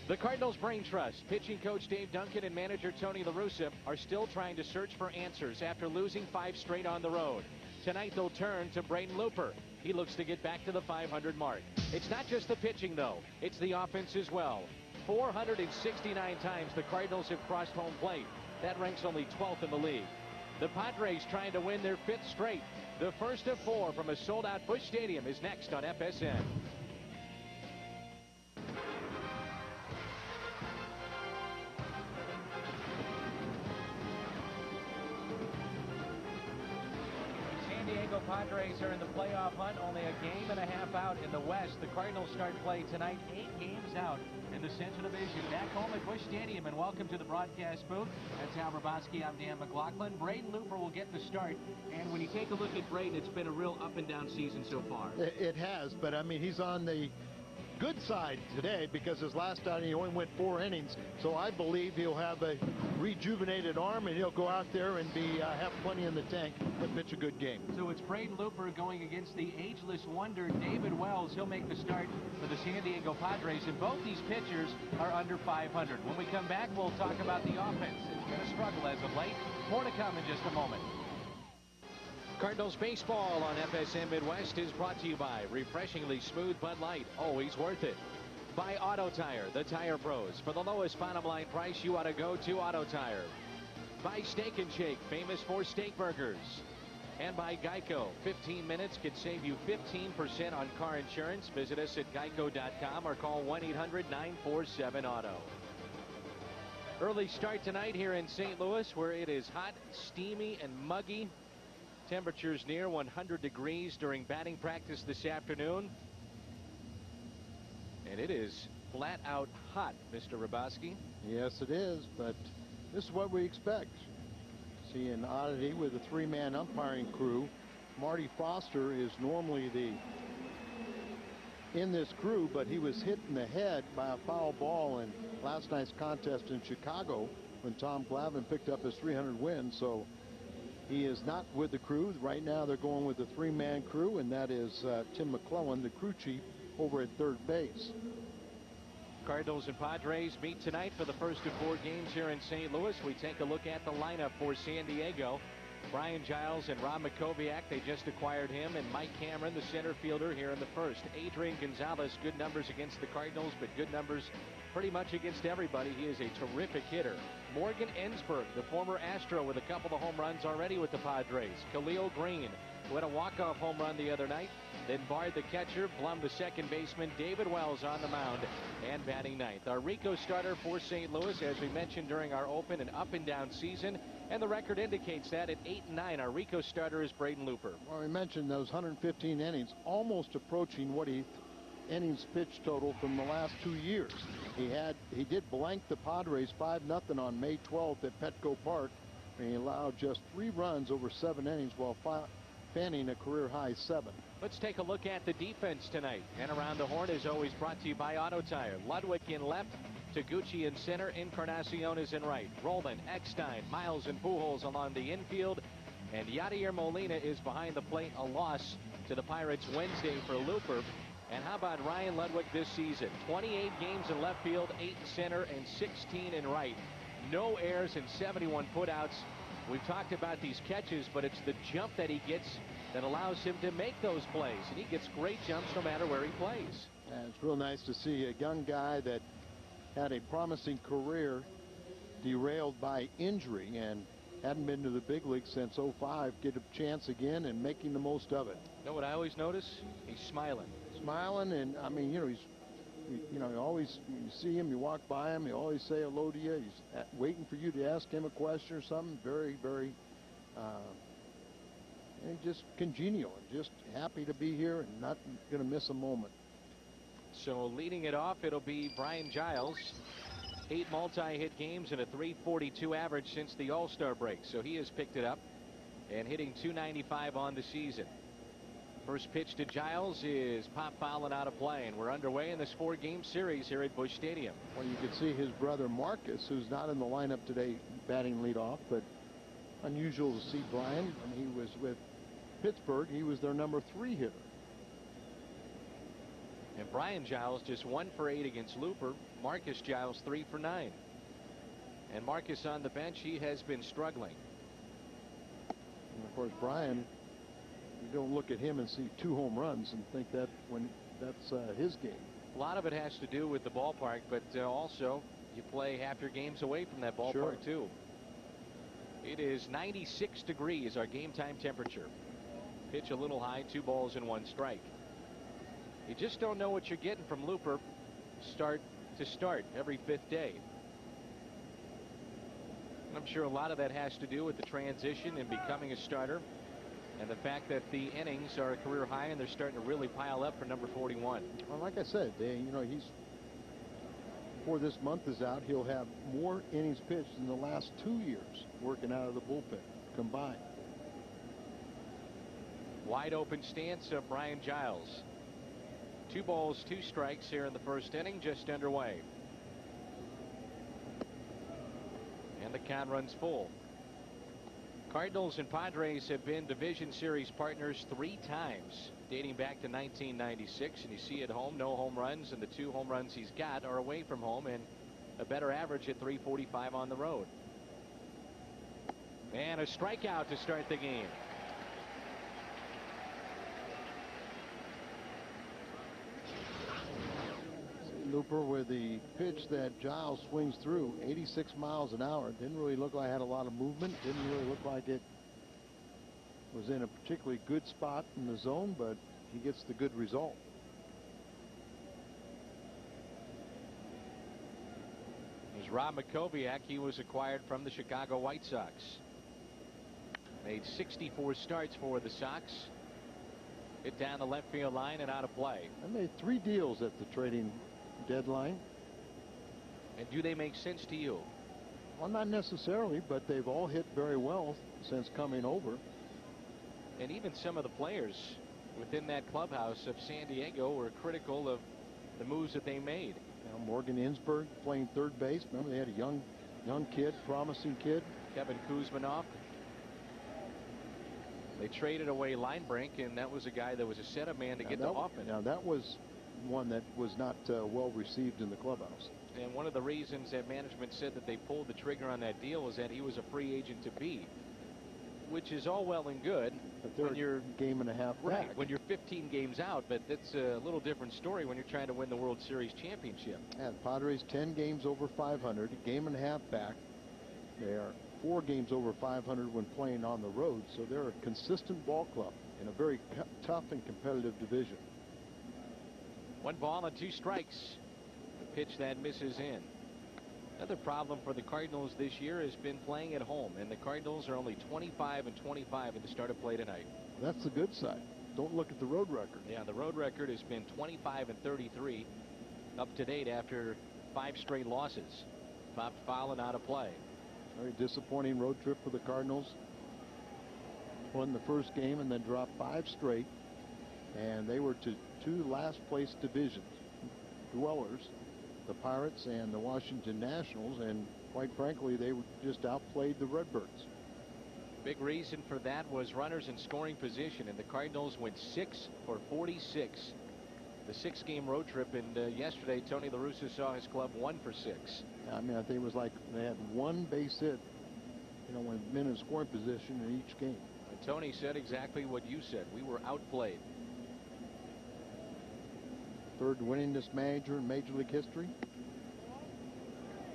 The Cardinals Brain Trust, pitching coach Dave Duncan and manager Tony La Russa are still trying to search for answers after losing 5 straight on the road. Tonight they'll turn to Braden Looper. He looks to get back to the 500 mark. It's not just the pitching though, it's the offense as well. 469 times the Cardinals have crossed home plate. That ranks only 12th in the league. The Padres trying to win their 5th straight. The first of 4 from a sold-out Busch Stadium is next on FSN. Padres are in the playoff hunt, only a game and a half out in the West. The Cardinals start play tonight, 8 games out in the Central Division. Back home at Busch Stadium, and welcome to the broadcast booth. That's Al Hrabosky. I'm Dan McLaughlin. Braden Looper will get the start. And when you take a look at Braden, it's been a real up-and-down season so far. It has, but I mean, he's on the good side today because his last outing he only went 4 innings. So I believe he'll have a rejuvenated arm and he'll go out there and have plenty in the tank and pitch a good game. So it's Braden Looper going against the ageless wonder David Wells. He'll make the start for the San Diego Padres, and both these pitchers are under 500. When we come back, we'll talk about the offense. It's going to struggle as of late. More to come in just a moment. Cardinals baseball on FSN Midwest is brought to you by refreshingly smooth Bud Light, always worth it. By Auto Tire, the tire pros. For the lowest bottom line price, you ought to go to Auto Tire. By Steak and Shake, famous for steak burgers. And by Geico, 15 minutes could save you 15% on car insurance. Visit us at geico.com or call 1-800-947-AUTO. Early start tonight here in St. Louis, where it is hot, steamy, and muggy. Temperatures near 100 degrees during batting practice this afternoon. And it is flat out hot, Mr. Hrabosky. Yes, it is, but this is what we expect. See an oddity with a 3-man umpiring crew. Marty Foster is normally in this crew, but he was hit in the head by a foul ball in last night's contest in Chicago when Tom Glavine picked up his 300 win. So he is not with the crew. Right now they're going with the 3-man crew, and that is Tim McClellan, the crew chief, over at third base. Cardinals and Padres meet tonight for the first of 4 games here in St. Louis. We take a look at the lineup for San Diego. Brian Giles and Rob Makoviak, they just acquired him, and Mike Cameron, the center fielder, here in the first. Adrian Gonzalez, good numbers against the Cardinals, but good numbers pretty much against everybody. He is a terrific hitter. Morgan Ensberg, the former Astro, with a couple of home runs already with the Padres. Khalil Green, who had a walk-off home run the other night. Then Bard, the catcher, Blum, the second baseman, David Wells on the mound, and batting ninth. Our Rico starter for St. Louis, as we mentioned during our open, an up-and-down season, and the record indicates that at 8-9, our Rico starter is Braden Looper. Well, we mentioned those 115 innings, almost approaching what he innings pitch total from the last 2 years. He did blank the Padres 5-0 on May 12th at Petco Park, and he allowed just 3 runs over 7 innings while fanning a career-high 7. Let's take a look at the defense tonight. And Around the Horn is always brought to you by Auto Tire. Ludwig in left, Taguchi in center, Encarnacion is in right. Roland, Eckstein, Miles, and Pujols along the infield. And Yadier Molina is behind the plate, a loss to the Pirates Wednesday for Looper. And how about Ryan Ludwig this season? 28 games in left field, 8 in center, and 16 in right. No errors and 71 putouts. We've talked about these catches, but it's the jump that he gets that allows him to make those plays. And he gets great jumps no matter where he plays. Yeah, it's real nice to see a young guy that had a promising career derailed by injury and hadn't been to the big leagues since '05 get a chance again and making the most of it. You know what I always notice? He's smiling. Smiling, and I mean, you always, you see him, you walk by him, he always say hello to you. He's waiting for you to ask him a question or something. Very, very just congenial, just happy to be here and not going to miss a moment. So leading it off, it'll be Brian Giles. 8 multi-hit games and a .342 average since the All-Star break. So he has picked it up and hitting .295 on the season. First pitch to Giles is pop foul and out of play, and we're underway in this 4-game series here at Busch Stadium. Well, you can see his brother Marcus, who's not in the lineup today, batting leadoff, but unusual to see Brian. When he was with Pittsburgh, he was their number 3 hitter. And Brian Giles just 1 for 8 against Looper. Marcus Giles 3 for 9. And Marcus on the bench, he has been struggling. And of course, Brian, you don't look at him and see 2 home runs and think that when that's his game. A lot of it has to do with the ballpark, but also you play half your games away from that ballpark, sure, too. It is 96 degrees, our game time temperature. Pitch a little high, 2 balls and 1 strike. You just don't know what you're getting from Looper start to start every 5th day. I'm sure a lot of that has to do with the transition and becoming a starter, and the fact that the innings are a career high and they're starting to really pile up for number 41. Well, like I said, he's, before this month is out, he'll have more innings pitched in the last 2 years working out of the bullpen combined. Wide open stance of Brian Giles. 2 balls, 2 strikes here in the 1st inning, just underway. And the count runs full. Cardinals and Padres have been division series partners 3 times dating back to 1996, and you see at home no home runs, and the 2 home runs he's got are away from home, and a better average at .345 on the road. And a strikeout to start the game. Looper with the pitch that Giles swings through, 86 miles an hour. Didn't really look like it had a lot of movement. Didn't really look like it was in a particularly good spot in the zone, but he gets the good result. There's Rob Makoviak. He was acquired from the Chicago White Sox. Made 64 starts for the Sox. Hit down the left field line and out of play. I made 3 deals at the trading deadline. And do they make sense to you? Well, not necessarily, but they've all hit very well since coming over. And even some of the players within that clubhouse of San Diego were critical of the moves that they made. Now, Morgan Insberg playing 3rd base. Remember, they had a young kid, promising kid. Kevin Kuzminoff. They traded away Linebrink, and that was a guy that was a setup man to get the offense. Now, that was one that was not well received in the clubhouse. And one of the reasons that management said that they pulled the trigger on that deal was that he was a free agent to be, which is all well and good. But they're when you're game and a half back. Right, when you're 15 games out, but that's a little different story when you're trying to win the World Series championship. And Padres 10 games over 500, a game and a half back. They are 4 games over 500 when playing on the road, so they're a consistent ball club in a very tough and competitive division. 1 ball and 2 strikes. The pitch that misses in. Another problem for the Cardinals this year has been playing at home, and the Cardinals are only 25 and 25 at the start of play tonight. That's the good side. Don't look at the road record. Yeah, the road record has been 25 and 33 up to date after 5 straight losses. Popped foul and out of play. Very disappointing road trip for the Cardinals. Won the 1st game and then dropped 5 straight, and they were to 2 last place divisions dwellers, the Pirates and the Washington Nationals, and quite frankly they just outplayed the Redbirds. Big reason for that was runners in scoring position, and the Cardinals went 6 for 46 the 6-game road trip, and yesterday Tony La Russa saw his club 1 for 6. I mean, I think it was like they had 1 base hit, when men in scoring position in each game. And Tony said exactly what you said. We were outplayed. 3rd winningest manager in Major League history.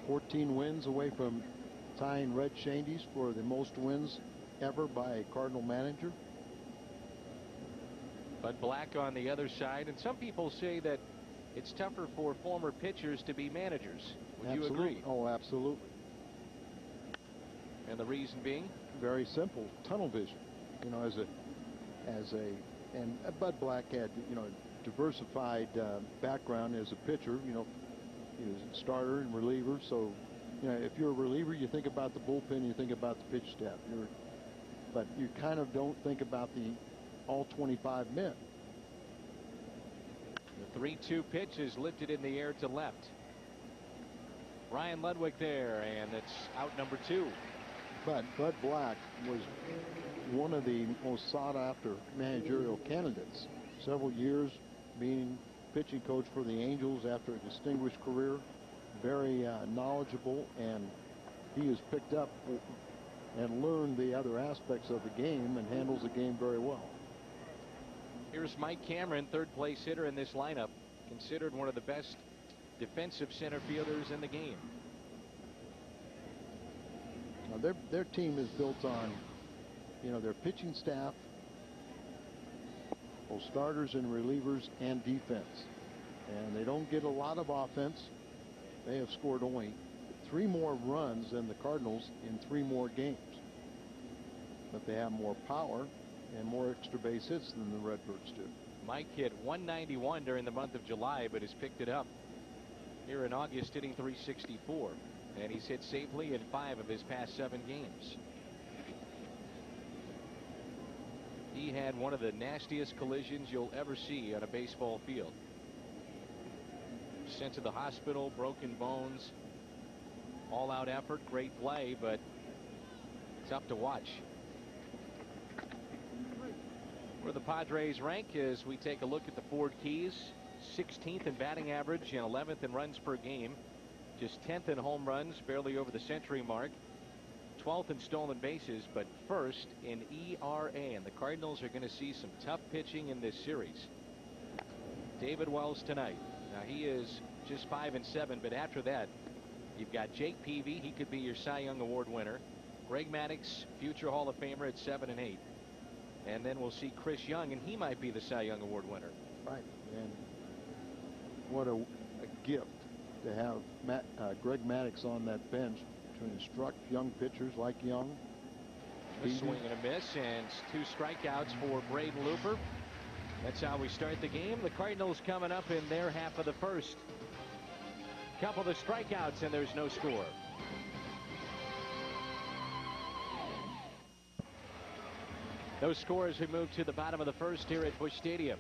14 wins away from tying Red Shandy's for the most wins ever by a Cardinal manager. But Black on the other side, and some people say that it's tougher for former pitchers to be managers. Would you agree? Oh, absolutely. And the reason being? Very simple. Tunnel vision. And Bud Black had, diversified background as a pitcher. He was a starter and reliever. So, if you're a reliever, you think about the bullpen, you think about the pitch staff. But you kind of don't think about all 25 men. The 3-2 pitch is lifted in the air to left. Ryan Ludwig there, and it's out number 2. But Bud Black was one of the most sought-after managerial candidates. Several years being pitching coach for the Angels after a distinguished career. Very knowledgeable, and he has picked up and learned the other aspects of the game and handles the game very well. Here's Mike Cameron, third place hitter in this lineup, considered one of the best defensive center fielders in the game. Now their team is built on, their pitching staff, both starters and relievers, and defense. And they don't get a lot of offense. They have scored only 3 more runs than the Cardinals in 3 more games. But they have more power and more extra base hits than the Redbirds do. Mike hit 191 during the month of July, but has picked it up here in August, hitting 364. And he's hit safely in 5 of his past 7 games. He had one of the nastiest collisions you'll ever see on a baseball field. Sent to the hospital, broken bones, all-out effort, great play, but tough to watch. Where the Padres rank as we take a look at the Ford Keys, 16th in batting average and 11th in runs per game, just 10th in home runs, barely over the century mark, 12th in stolen bases, but first in ERA. And the Cardinals are going to see some tough pitching in this series. David Wells tonight. Now he is just 5-7, but after that you've got Jake Peavy. He could be your Cy Young Award winner. Greg Maddux, future Hall of Famer, at 7-8. And then we'll see Chris Young, and he might be the Cy Young Award winner. Right. And what a gift to have Greg Maddux on that bench to instruct young pitchers like Young. A swing and a miss, and 2 strikeouts for Braden Looper. That's how we start the game. The Cardinals coming up in their half of the first. Couple of strikeouts, and there's no score. Those scores we move to the bottom of the first here at Busch Stadium.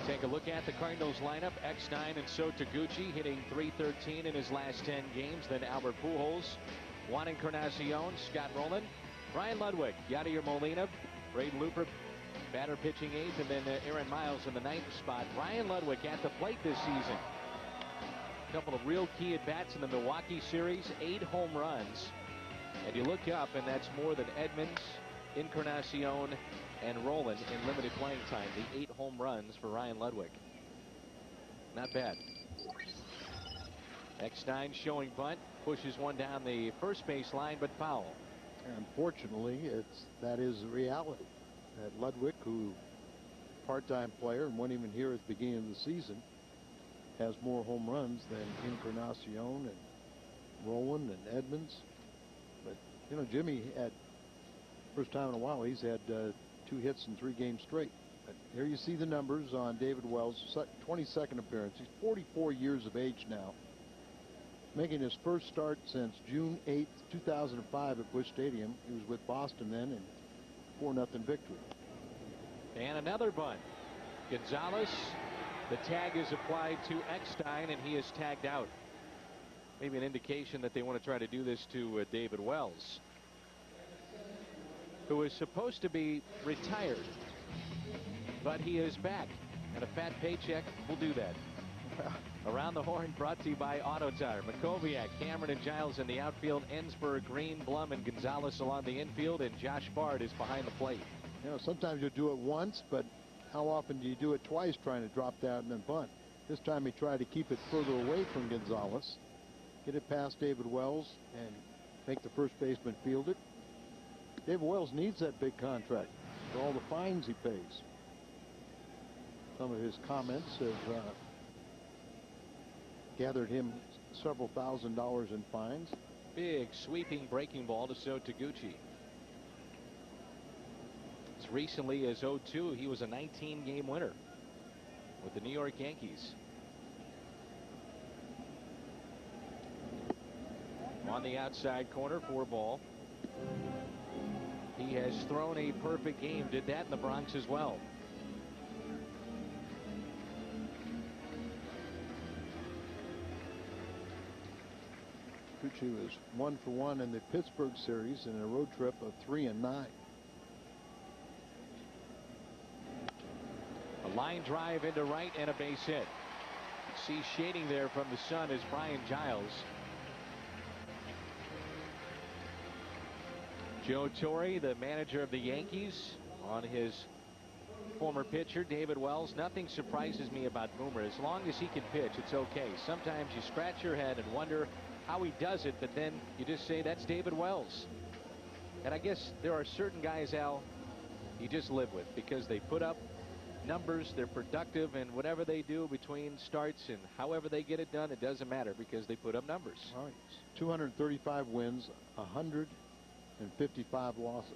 Take a look at the Cardinals lineup. Eckstein and So Taguchi hitting .313 in his last 10 games. Then Albert Pujols, Juan Encarnacion, Scott Rowland, Brian Ludwig, Yadier Molina, Braden Looper, batter pitching 8th, and then Aaron Miles in the 9th spot. Brian Ludwig at the plate this season. A couple of real key at bats in the Milwaukee series, 8 home runs. And you look up, and that's more than Edmonds, Encarnacion, and Rowland in limited playing time. The 8 home runs for Ryan Ludwig. Not bad. Eckstein showing bunt, pushes one down the first base line, but foul. Unfortunately, that is the reality. That Ludwig, who part-time player and wasn't even here at the beginning of the season, has more home runs than Encarnacion and Rowland and Edmonds. But Jimmy had, first time in a while, he's had 2 hits in 3 games straight. But here you see the numbers on David Wells' 22nd appearance. He's 44 years of age now, making his first start since June 8th, 2005 at Busch Stadium. He was with Boston then in 4-0 victory. And another bunt. Gonzalez, the tag is applied to Eckstein, and he is tagged out. Maybe an indication that they want to try to do this to David Wells, who is supposed to be retired, but he is back, and a fat paycheck will do that. Around the Horn brought to you by Auto Tire. Makoviak, Cameron, and Giles in the outfield. Ensberg, Green, Blum, and Gonzalez along the infield, and Josh Bard is behind the plate. Sometimes you'll do it once, but how often do you do it twice trying to drop that and then bunt? This time he tried to keep it further away from Gonzalez, get it past David Wells, and make the first baseman field it. David Wells needs that big contract for all the fines he pays. Some of his comments have gathered him several $1,000s in fines. Big sweeping breaking ball to So Taguchi. As recently as 2002, he was a 19-game winner with the New York Yankees. On the outside corner, 4 ball. He has thrown a perfect game. Did that in the Bronx as well. Taguchi was 1 for 1 in the Pittsburgh series in a road trip of 3-9. Line drive into right and a base hit. See shading there from the sun is Brian Giles. Joe Torre, the manager of the Yankees, on his former pitcher David Wells. Nothing surprises me about Boomer. As long as he can pitch, it's okay. Sometimes you scratch your head and wonder how he does it, but then you just say that's David Wells. And I guess there are certain guys, Al, you just live with because they put up numbers, they're productive, and whatever they do between starts and however they get it done, it doesn't matter because they put up numbers. All right. 235 wins, 155 losses.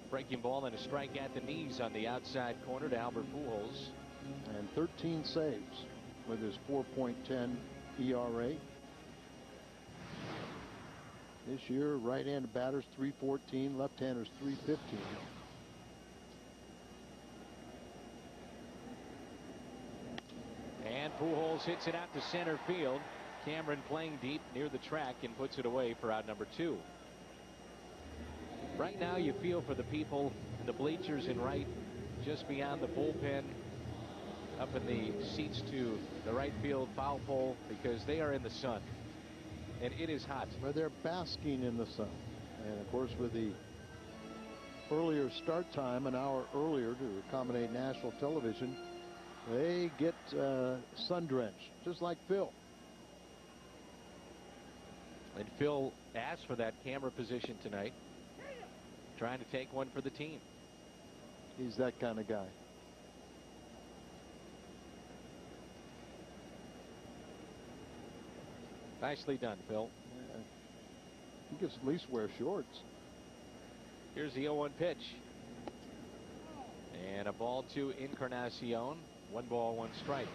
Breaking ball and a strike at the knees on the outside corner to Albert Pujols. And 13 saves with his 4.10 ERA. This year, right-handed batters 314, left-handers 315. And Pujols hits it out to center field. Cameron playing deep near the track and puts it away for out number 2. Right now you feel for the people in the bleachers in right just beyond the bullpen up in the seats to the right field foul pole because they are in the sun and it is hot. Well, they're basking in the sun, and of course with the earlier start time, an hour earlier to accommodate national television, they get sun drenched just like Phil. And Phil asked for that camera position tonight, trying to take one for the team. He's that kind of guy. Nicely done, Phil. Yeah. He could at least wear shorts. Here's the 0-1 pitch. And a ball to Encarnacion. 1 ball, 1 strike.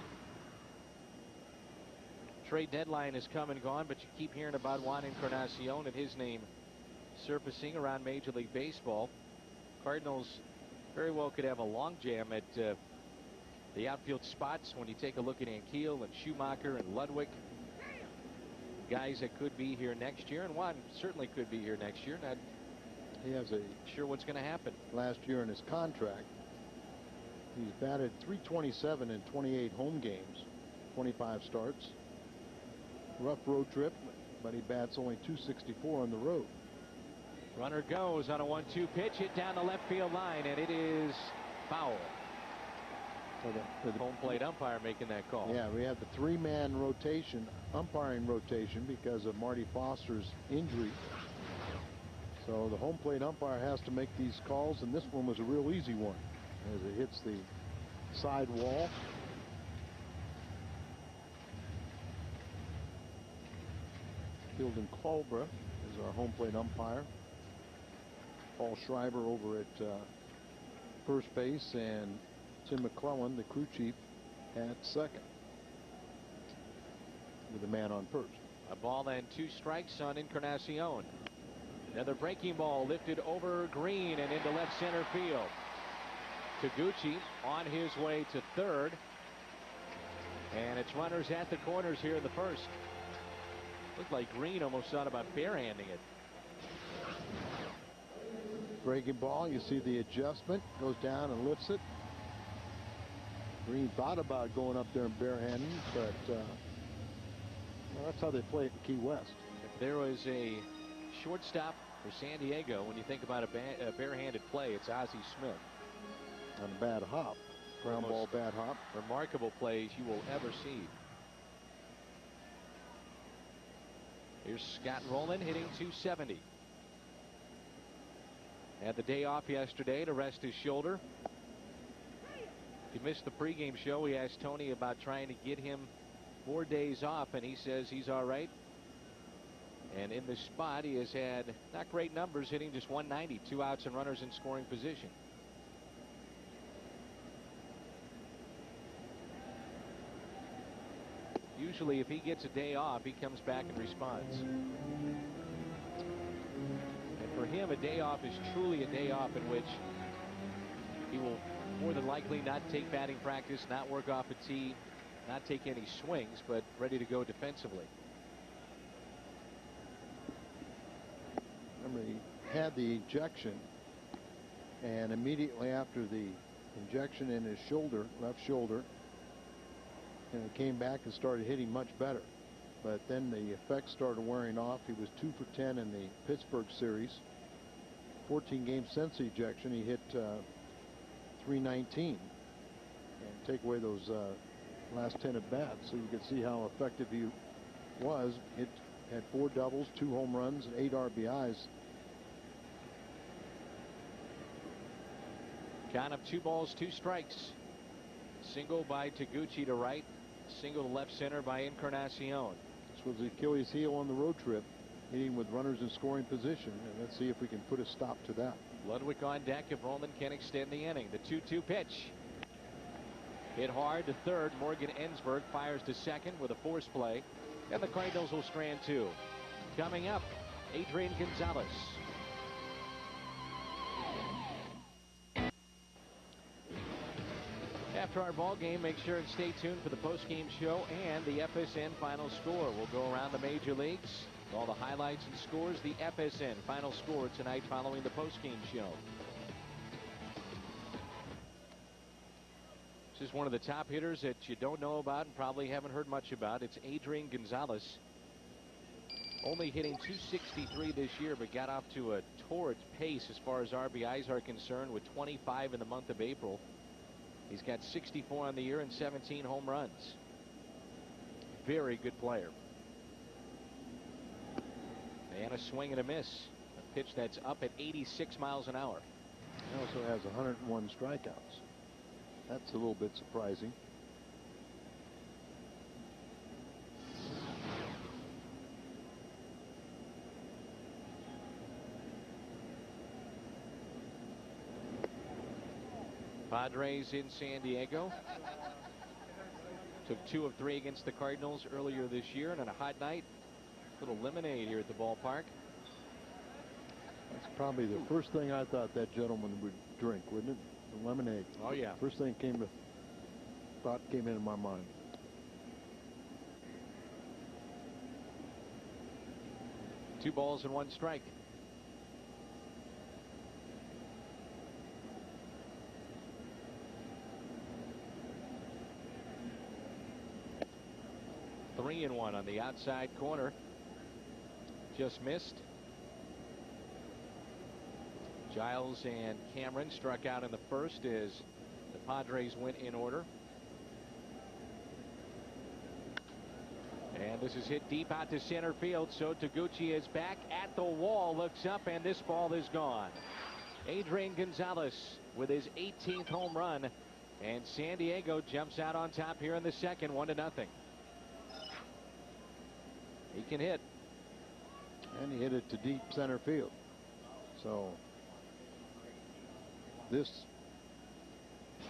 Trade deadline has come and gone, but you keep hearing about Juan Encarnacion and his name surfacing around Major League Baseball. Cardinals very well could have a logjam at the outfield spots when you take a look at Ankiel and Schumacher and Ludwig. Guys that could be here next year, and Juan certainly could be here next year. Not he has a sure what's going to happen. Last year in his contract, he's batted .327 in 28 home games, 25 starts. Rough road trip, but he bats only .264 on the road. Runner goes on a 1-2 pitch, hit down the left field line, and it is foul. For the home plate umpire making that call. Yeah, we had the 3-man rotation, umpiring rotation, because of Marty Foster's injury. So the home plate umpire has to make these calls, and this one was a real easy one as it hits the side wall. Fielding Culbra is our home plate umpire. Paul Schreiber over at first base, and Tim McClellan, the crew chief, at second, with a man on first. A ball and 2 strikes on Encarnacion. Another breaking ball lifted over Green and into left center field. Taguchi on his way to third. And it's runners at the corners here in the first. Looked like Green almost thought about barehanding it. Breaking ball, you see the adjustment, goes down and lifts it. Green thought about going up there and barehanding, but well, that's how they play it in Key West. If there was a shortstop for San Diego, when you think about a barehanded play, it's Ozzie Smith. On a bad hop. Ground ball, bad hop. Remarkable plays you will ever see. Here's Scott Rowland hitting .270. Had the day off yesterday to rest his shoulder. If you missed the pregame show, we asked Tony about trying to get him more days off, and he says he's all right. And in this spot, he has had not great numbers, hitting just .190, 2 outs and runners in scoring position. Usually, if he gets a day off, he comes back and responds. And for him, a day off is truly a day off in which he will more than likely not take batting practice, not work off a tee, not take any swings, but ready to go defensively. Remember, he had the ejection, and immediately after the injection in his shoulder, left shoulder, and it came back and started hitting much better. But then the effects started wearing off. He was 2 for 10 in the Pittsburgh series. 14 games since the ejection, he hit .319. And take away those last 10 at bats, so you could see how effective he was. It had 4 doubles, 2 home runs, and 8 RBIs. Count of 2 balls, 2 strikes. Single by Taguchi to right. Single to left center by Encarnacion. This was the Achilles heel on the road trip, hitting with runners in scoring position. And let's see if we can put a stop to that. Ludwig on deck if Roman can extend the inning. The 2-2 pitch. Hit hard to third. Morgan Ensberg fires to second with a force play. And the Cardinals will strand 2. Coming up, Adrian Gonzalez. After our ball game, make sure and stay tuned for the post-game show and the FSN final score. We'll go around the major leagues, all the highlights and scores. The FSN final score tonight following the post-game show. This is one of the top hitters that you don't know about and probably haven't heard much about. It's Adrian Gonzalez. Only hitting .263 this year, but got off to a torrid pace as far as RBIs are concerned with 25 in the month of April. He's got 64 on the year and 17 home runs. Very good player. And a swing and a miss. A pitch that's up at 86 miles an hour. He also has 101 strikeouts. That's a little bit surprising. Padres in San Diego. Took 2 of 3 against the Cardinals earlier this year, and on a hot night, little lemonade here at the ballpark. That's probably the first thing I thought that gentleman would drink, wouldn't it? The lemonade. Oh yeah. First thing thought came into my mind. Two balls and 1 strike. Three and 1 on the outside corner. Just missed. Giles and Cameron struck out in the first as the Padres went in order. And this is hit deep out to center field, so Taguchi is back at the wall, looks up, and this ball is gone. Adrian Gonzalez with his 18th home run, and San Diego jumps out on top here in the second, 1-0. He can hit. And he hit it to deep center field. So this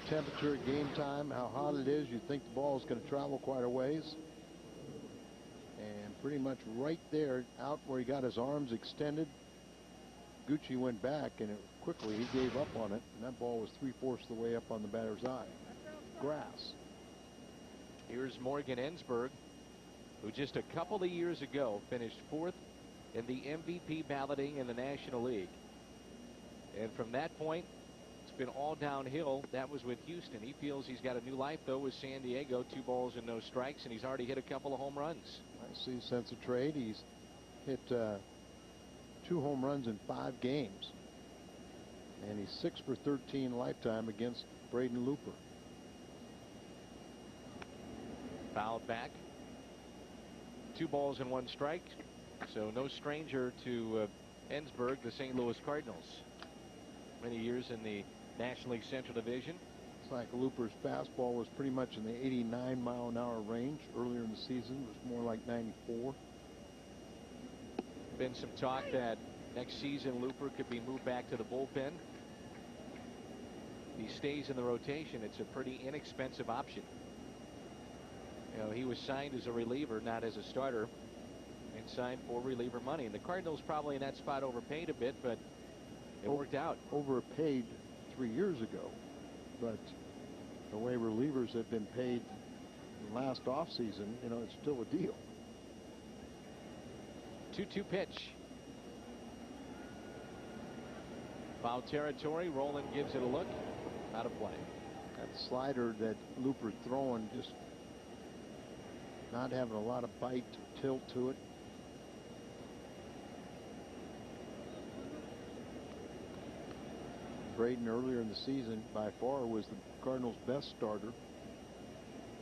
temperature, game time, how hot it is, you think the ball is going to travel quite a ways. And pretty much right there, out where he got his arms extended, Gucci went back, and quickly he gave up on it, and that ball was 3/4 the way up on the batter's eye. Grass. Here's Morgan Ensberg, who just a couple of years ago finished 4th in the MVP balloting in the National League. And from that point, it's been all downhill. That was with Houston. He feels he's got a new life, though, with San Diego. 2 balls and no strikes, and he's already hit a couple of home runs. I see sense of trade. He's hit 2 home runs in 5 games. And he's 6 for 13 lifetime against Braden Looper. Fouled back. 2 balls and 1 strike. So no stranger to Ensberg, the St. Louis Cardinals. Many years in the National League Central Division. It's like Looper's fastball was pretty much in the 89-mile-an-hour range. Earlier in the season, it was more like 94. Been some talk that next season Looper could be moved back to the bullpen. If he stays in the rotation, it's a pretty inexpensive option. You know, he was signed as a reliever, not as a starter, and signed for reliever money. And the Cardinals probably in that spot overpaid a bit, but it worked out. Overpaid 3 years ago, but the way relievers have been paid last offseason, you know, it's still a deal. 2-2 pitch. Foul territory. Roland gives it a look. Out of play. That slider that Looper's throwing, just not having a lot of bite, tilt to it. Braden earlier in the season by far was the Cardinals' best starter.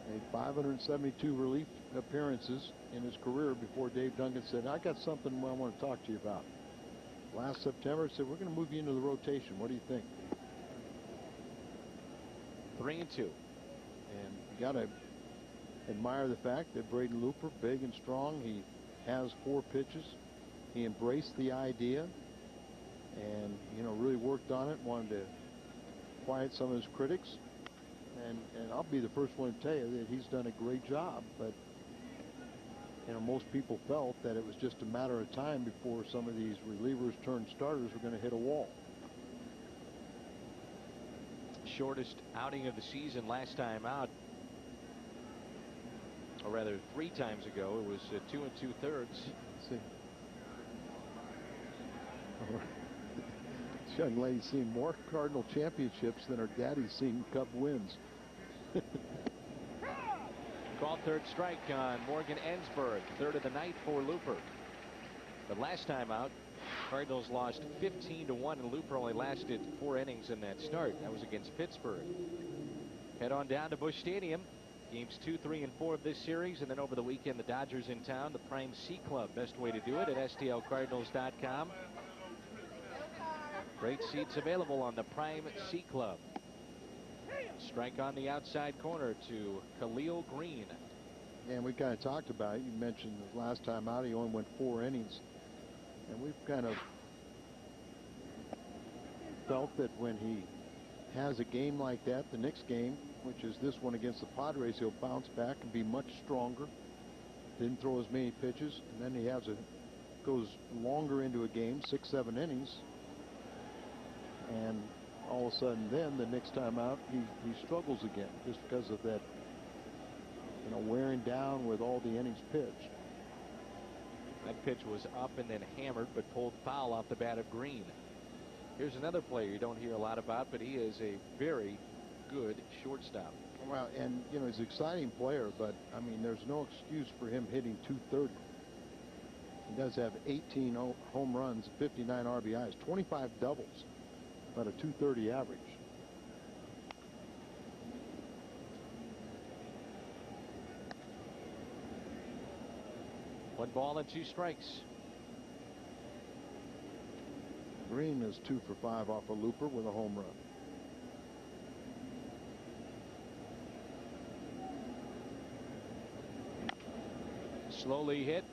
Made 572 relief appearances in his career before Dave Duncan said, I got something I want to talk to you about. Last September, said, we're going to move you into the rotation. What do you think? 3-2. And you got to admire the fact that Braden Looper, big and strong, he has 4 pitches. He embraced the idea and, you know, really worked on it, wanted to quiet some of his critics. And I'll be the first one to tell you that he's done a great job, but you know, most people felt that it was just a matter of time before some of these relievers turned starters were going to hit a wall. Shortest outing of the season last time out, or rather 3 times ago. It was 2 2/3. Let's see. This young lady's seen more Cardinal championships than her daddy's seen Cub wins. Called third strike on Morgan Ensberg, third of the night for Looper. But last time out, Cardinals lost 15-1, and Looper only lasted 4 innings in that start. That was against Pittsburgh. Head on down to Busch Stadium. Games 2, 3, and 4 of this series, and then over the weekend, the Dodgers in town. The Prime C Club. Best way to do it at STLCardinals.com. Great seats available on the Prime C Club. Strike on the outside corner to Khalil Green. And we kind of talked about it. You mentioned the last time out he only went 4 innings. And we've kind of felt that when he has a game like that, the next game, which is this one against the Padres, he'll bounce back and be much stronger. Didn't throw as many pitches. And then he has goes longer into a game, 6, 7 innings. And all of a sudden then the next time out he struggles again just because of that, you know, wearing down with all the innings pitched. That pitch was up and then hammered, but pulled foul off the bat of Green. Here's another player you don't hear a lot about, but he is a very good shortstop. Well, and you know, he's an exciting player, but I mean, there's no excuse for him hitting 230. He does have 18 home runs, 59 RBIs, 25 doubles, about a 230 average. One ball and 2 strikes. Green is 2 for 5 off a Looper with a home run. Slowly hit.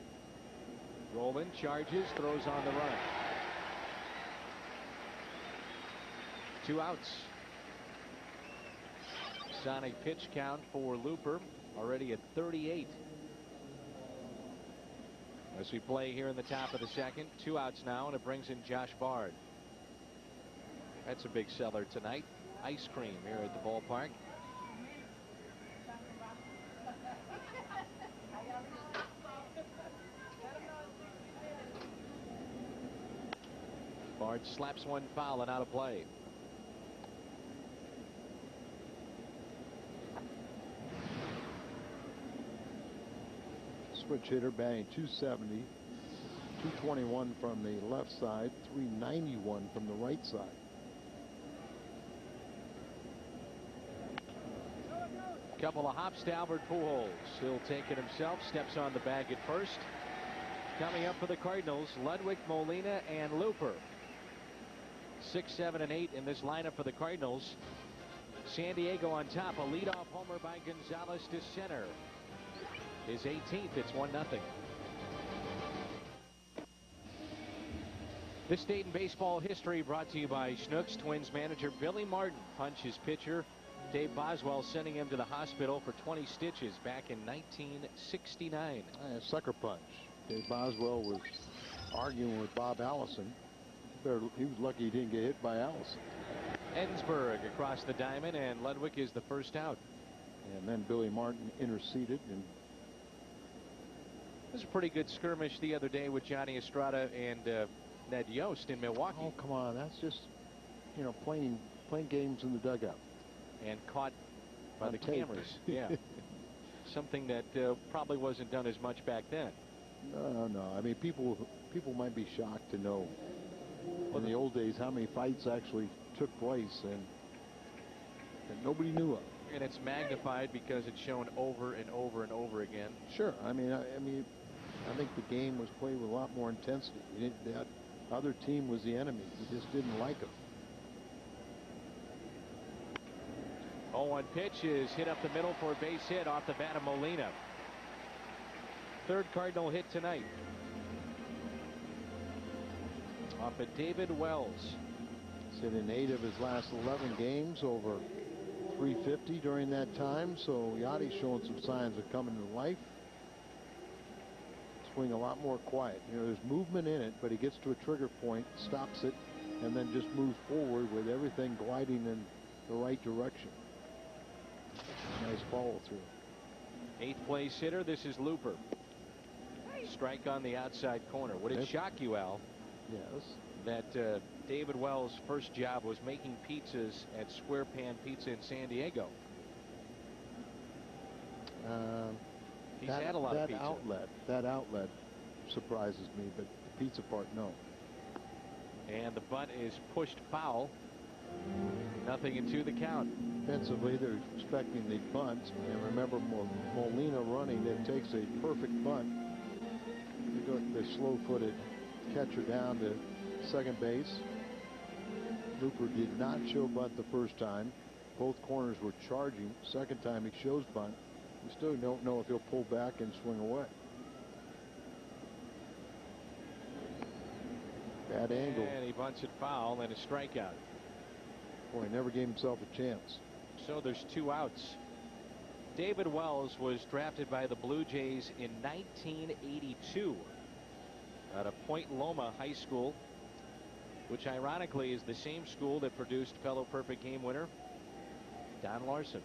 Rolling, charges, throws on the run. 2 outs. Sonic pitch count for Looper already at 38. As we play here in the top of the second, 2 outs now, and it brings in Josh Bard. That's a big seller tonight. Ice cream here at the ballpark. Bard slaps one foul and out of play. Switch hitter batting 270, 221 from the left side, 391 from the right side. Couple of hops to Albert Pujols. He'll take it himself. Steps on the bag at first. Coming up for the Cardinals, Ludwig, Molina, and Looper. 6, 7, and 8 in this lineup for the Cardinals. San Diego on top. A leadoff homer by Gonzalez to center. His 18th. It's 1-0. This date in baseball history brought to you by Schnucks. Twins manager Billy Martin punches pitcher Dave Boswell, sending him to the hospital for 20 stitches back in 1969. Sucker punch. Dave Boswell was arguing with Bob Allison. He was lucky he didn't get hit by Allison. Ensberg across the diamond, and Ludwig is the first out. And then Billy Martin interceded. And this was a pretty good skirmish the other day with Johnny Estrada and Ned Yost in Milwaukee. oh, come on. That's just, you know, playing games in the dugout. and caught by On the tape. cameras. Yeah. Something that probably wasn't done as much back then. No. I mean, people might be shocked to know in the old days how many fights actually took place and nobody knew of. And it's magnified because it's shown over and over and over again. Sure. I mean, I think the game was played with a lot more intensity. That other team was the enemy. You just didn't like them. 0-1 pitch is hit up the middle for a base hit off the bat of Molina. Third Cardinal hit tonight. Off of David Wells. He's hit in 8 of his last 11 games, over 350 during that time. So Yachty's showing some signs of coming to life. Swing a lot more quiet. You know, there's movement in it, but he gets to a trigger point, stops it, and then just moves forward with everything gliding in the right direction. Nice follow through. 8th place hitter. This is Looper. Strike on the outside corner. Would it shock you, Al? Yes. That David Wells' first job was making pizzas at Square Pan Pizza in San Diego? He's had a lot of pizza. That outlet surprises me, but the pizza part, no. And the bunt is pushed foul. 0-2 the count. Defensively, they're expecting the bunt, and remember Molina running. It takes a perfect bunt. The slow-footed catcher down to second base. Looper did not show bunt the first time. Both corners were charging. Second time he shows bunt. We still don't know if he'll pull back and swing away. Bad angle. And he bunts it foul and a strikeout. Boy, he never gave himself a chance. So there's 2 outs. David Wells was drafted by the Blue Jays in 1982 out of Point Loma High School, which ironically is the same school that produced fellow perfect game winner Don Larson.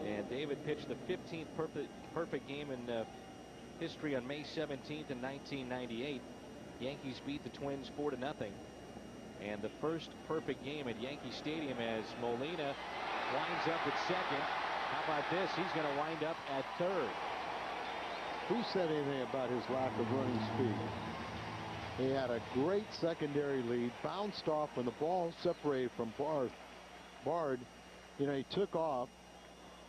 And David pitched the 15th perfect game in history on May 17th in 1998. Yankees beat the Twins 4-0. And the first perfect game at Yankee Stadium as Molina winds up at second. How about this? He's going to wind up at third. Who said anything about his lack of running speed? He had a great secondary lead, bounced off when the ball separated from Bard. You know, he took off,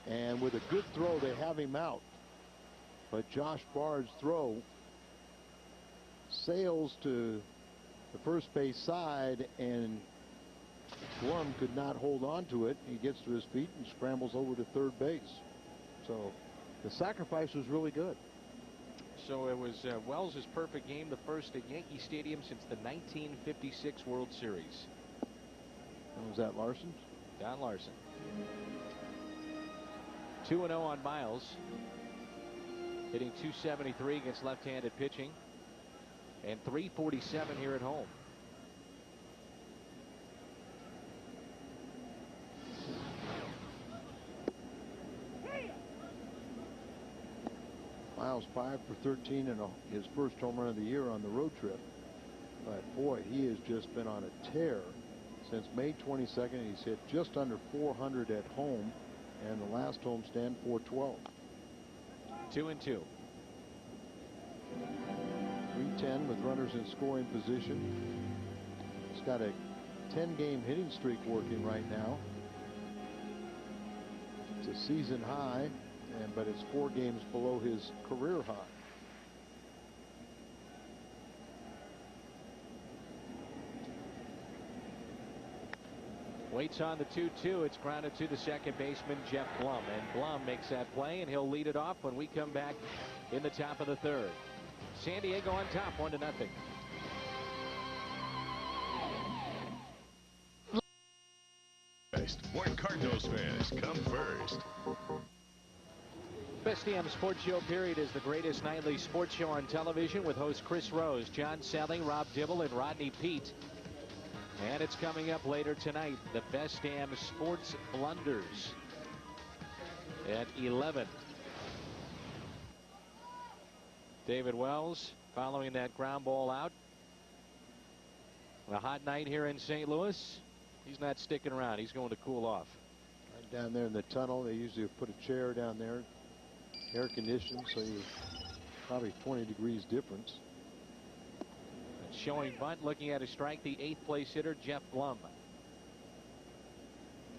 and with a good throw, they have him out. But Josh Bard's throw sails to the first base side, and Blum could not hold on to it. He gets to his feet and scrambles over to third base. So the sacrifice was really good. So it was Wells' perfect game, the first at Yankee Stadium since the 1956 World Series. And was that Larson? Don Larson. 2-0 on Miles. Hitting .273 against left-handed pitching. And .347 here at home. Miles 5 for 13 and his first home run of the year on the road trip. But boy, he has just been on a tear since May 22nd. He's hit just under 400 at home, and the last homestand 412. 2-2. 310 with runners in scoring position. He's got a 10-game hitting streak working right now. It's a season high, but it's 4 games below his career high. Waits on the 2-2. It's grounded to the second baseman, Jeff Blum. And Blum makes that play, and he'll lead it off when we come back in the top of the third. San Diego on top, 1-0. Where Cardinals fans come first. Best damn Sports Show period is the greatest nightly sports show on television with hosts Chris Rose, John Selling, Rob Dibble, and Rodney Peete. And it's coming up later tonight, the Best Damn Sports Blunders at 11. David Wells following that ground ball out. A hot night here in St. Louis. He's not sticking around. He's going to cool off. Right down there in the tunnel, they usually put a chair down there, air conditioned, so you probably 20 degrees difference. Showing bunt, looking at a strike, the 8th place hitter, Jeff Blum.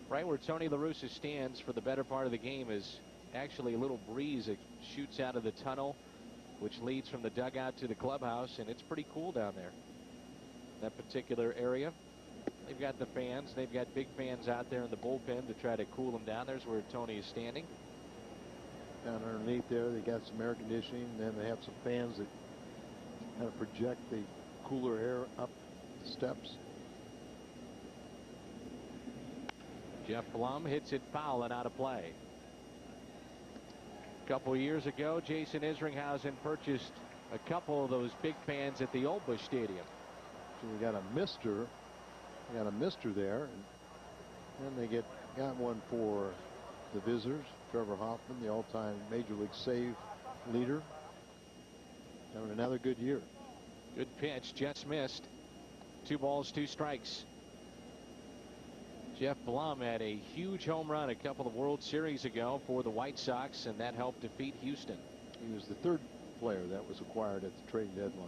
Right where Tony La Russa stands for the better part of the game is actually a little breeze that shoots out of the tunnel, which leads from the dugout to the clubhouse, and it's pretty cool down there. That particular area. They've got the fans. They've got big fans out there in the bullpen to try to cool them down. There's where Tony is standing. Down underneath there, they got some air conditioning, and then they have some fans that kind of project the cooler air up the steps. Jeff Blum hits it foul and out of play. A couple years ago, Jason Isringhausen purchased a couple of those big fans at the Old Busch Stadium. So we got a mister. We got a mister there, and then they got one for the visitors. Trevor Hoffman, the all-time Major League save leader, having another good year. Good pitch, just missed. 2 balls, 2 strikes. Jeff Blum had a huge home run a couple of World Series ago for the White Sox, and that helped defeat Houston. He was the 3rd player that was acquired at the trade deadline.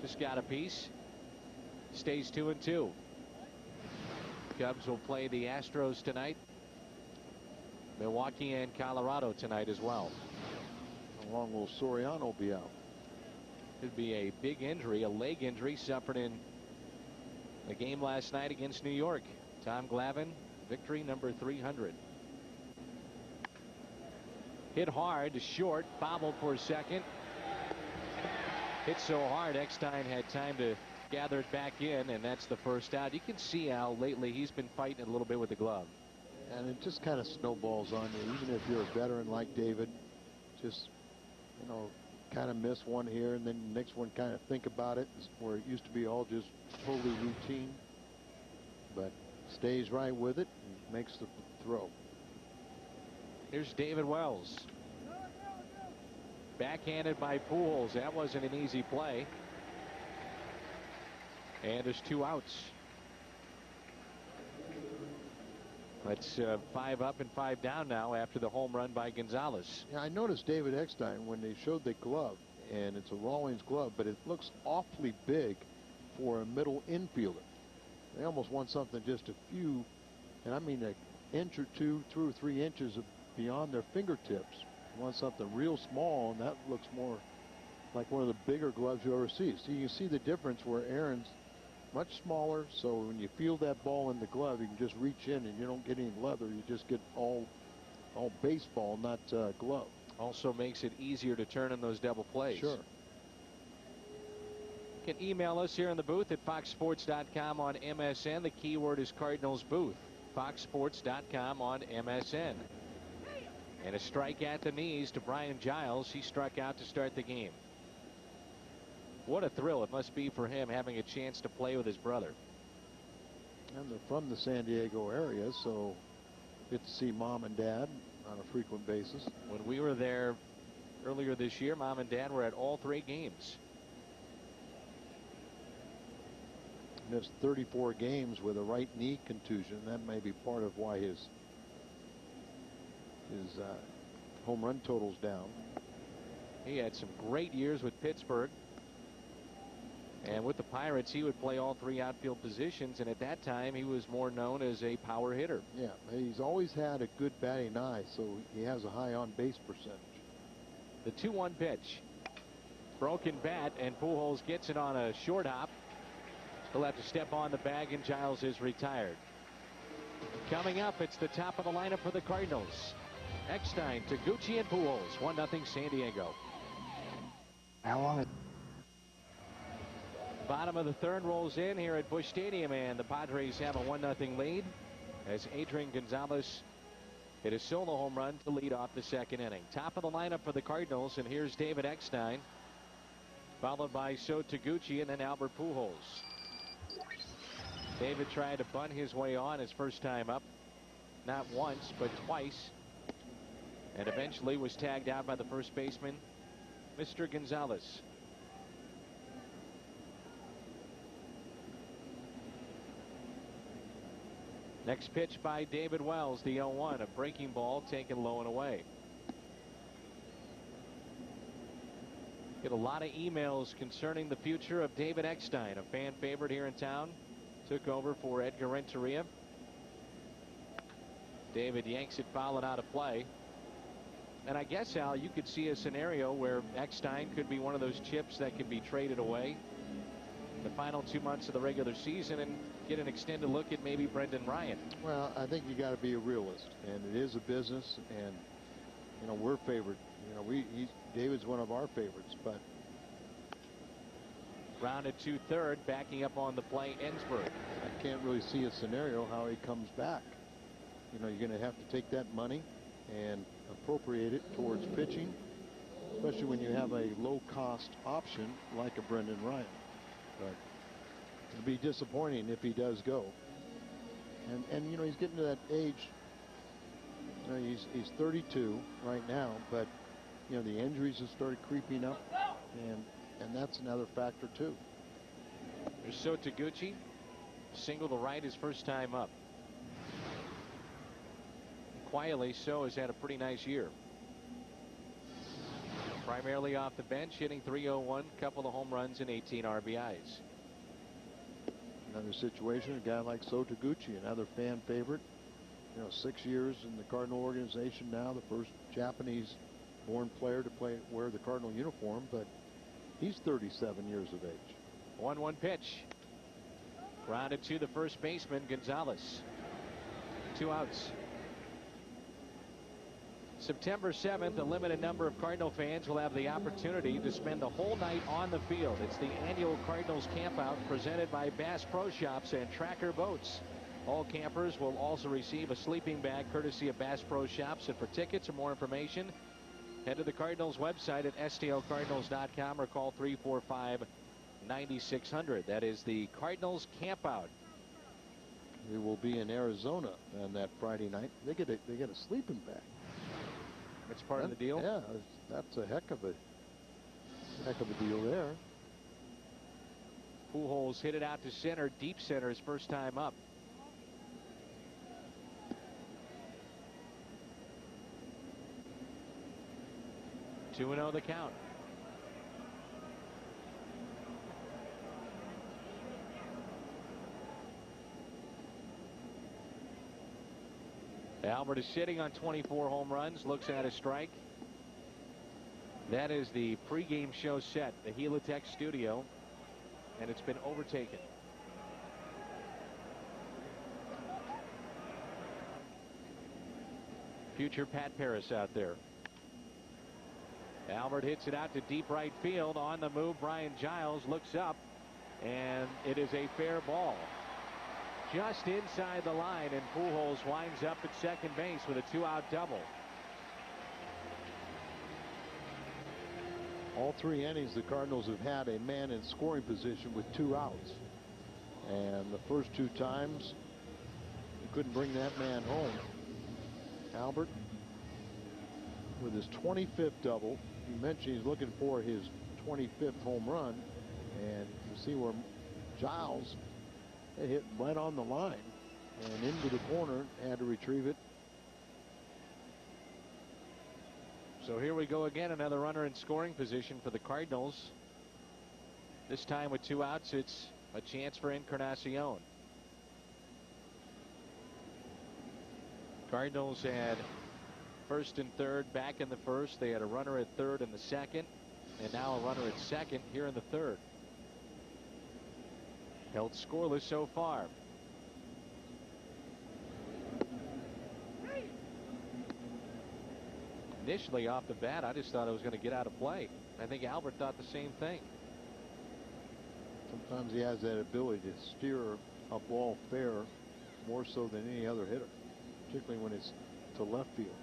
Just got a piece. Stays 2-2. Cubs will play the Astros tonight. Milwaukee and Colorado tonight as well. Along will Soriano will be out. Could be a big injury, a leg injury suffered in the game last night against New York. Tom Glavine, victory number 300. Hit hard to short, bobbled for a second. Hit so hard, Eckstein had time to gather it back in, and that's the first out. You can see how lately he's been fighting a little bit with the glove. And it just kind of snowballs on you, even if you're a veteran like David. Just, you know, kind of miss one here, and then the next one kind of think about it, where it used to be all just totally routine. But stays right with it and makes the throw. Here's David Wells. Backhanded by Pujols. That wasn't an easy play. And there's 2 outs. It's 5 up and 5 down now after the home run by Gonzalez. Yeah, I noticed David Eckstein when they showed the glove, and it's a Rawlings glove, but it looks awfully big for a middle infielder. They almost want something just a few, and I mean an inch or 2, 2 or 3 inches beyond their fingertips. You want something real small, and that looks more like one of the bigger gloves you ever see. So you can see the difference where Aaron's much smaller, so when you feel that ball in the glove, you can just reach in and you don't get any leather. You just get all baseball, not glove. Also makes it easier to turn in those double plays. Sure. You can email us here in the booth at foxsports.com on MSN. The keyword is Cardinals booth. foxsports.com on MSN. And a strike at the knees to Brian Giles. He struck out to start the game. What a thrill it must be for him having a chance to play with his brother. And they're from the San Diego area, so get to see Mom and Dad on a frequent basis. When we were there earlier this year, Mom and Dad were at all 3 games. Missed 34 games with a right knee contusion. That may be part of why his home run total's down. He had some great years with Pittsburgh. And with the Pirates, he would play all 3 outfield positions, and at that time, he was more known as a power hitter. Yeah, he's always had a good batting eye, so he has a high on-base percentage. The 2-1 pitch. Broken bat, and Pujols gets it on a short hop. He'll have to step on the bag, and Giles is retired. Coming up, it's the top of the lineup for the Cardinals. Eckstein, Taguchi, and Pujols. 1-0 San Diego. How long? Bottom of the 3rd rolls in here at Busch Stadium, and the Padres have a 1-0 lead as Adrian Gonzalez hit a solo home run to lead off the 2nd inning. Top of the lineup for the Cardinals, and here's David Eckstein, followed by Sho Taguchi and then Albert Pujols. David tried to bunt his way on his first time up, not once but twice, and eventually was tagged out by the first baseman, Mr. Gonzalez. Next pitch by David Wells, the 0-1, a breaking ball taken low and away. Get a lot of emails concerning the future of David Eckstein, a fan favorite here in town. Took over for Edgar Renteria. David yanks it fouling out of play. And I guess, Al, you could see a scenario where Eckstein could be one of those chips that could be traded away the final 2 months of the regular season and get an extended look at maybe Brendan Ryan. Well, I think you got to be a realist, and it is a business, and you know we're favored. You know, David's one of our favorites, but Grounded to third, backing up on the play, Ensberg. I can't really see a scenario how he comes back. You know, you're going to have to take that money and appropriate it towards pitching, especially when you have a low-cost option like a Brendan Ryan. But it'll be disappointing if he does go. And you know, he's getting to that age. You know, he's 32 right now, but you know the injuries have started creeping up, and that's another factor too. There's So Taguchi, single to right his first time up. Quietly, So has had a pretty nice year. Primarily off the bench, hitting .301, couple of home runs and 18 RBIs. Another situation, a guy like So Taguchi, another fan favorite. You know, 6 years in the Cardinal organization now, the first Japanese-born player to wear the Cardinal uniform, but he's 37 years of age. 1-1 pitch. Grounded to the first baseman, Gonzalez. 2 outs. September 7th, a limited number of Cardinal fans will have the opportunity to spend the whole night on the field. It's the annual Cardinals campout presented by Bass Pro Shops and Tracker Boats. All campers will also receive a sleeping bag courtesy of Bass Pro Shops. And for tickets or more information, head to the Cardinals website at stlcardinals.com or call 345-9600. That is the Cardinals campout. We will be in Arizona on that Friday night. They get a sleeping bag. That's part of the deal. Yeah, that's a heck of a deal there. Pujols hit it out to center, deep center, his first time up. Two and 0 the count. Albert is sitting on 24 home runs, looks at a strike. That is the pregame show set, the Helitech studio, and it's been overtaken. Future Pat Paris out there. Albert hits it out to deep right field. On the move, Brian Giles looks up, and it is a fair ball. Just inside the line, and Pujols winds up at second base with a 2-out double. All 3 innings, the Cardinals have had a man in scoring position with 2 outs. And the first 2 times, he couldn't bring that man home. Albert, with his 25th double, you mentioned he's looking for his 25th home run. And you see where Giles hit right on the line and into the corner, had to retrieve it. So here we go again, another runner in scoring position for the Cardinals. This time with 2 outs, it's a chance for Encarnacion. Cardinals had first and third back in the first. They had a runner at third in the second, and now a runner at second here in the third. Held scoreless so far. Initially off the bat, I just thought it was going to get out of play. I think Albert thought the same thing. Sometimes he has that ability to steer a ball fair more so than any other hitter, particularly when it's to left field.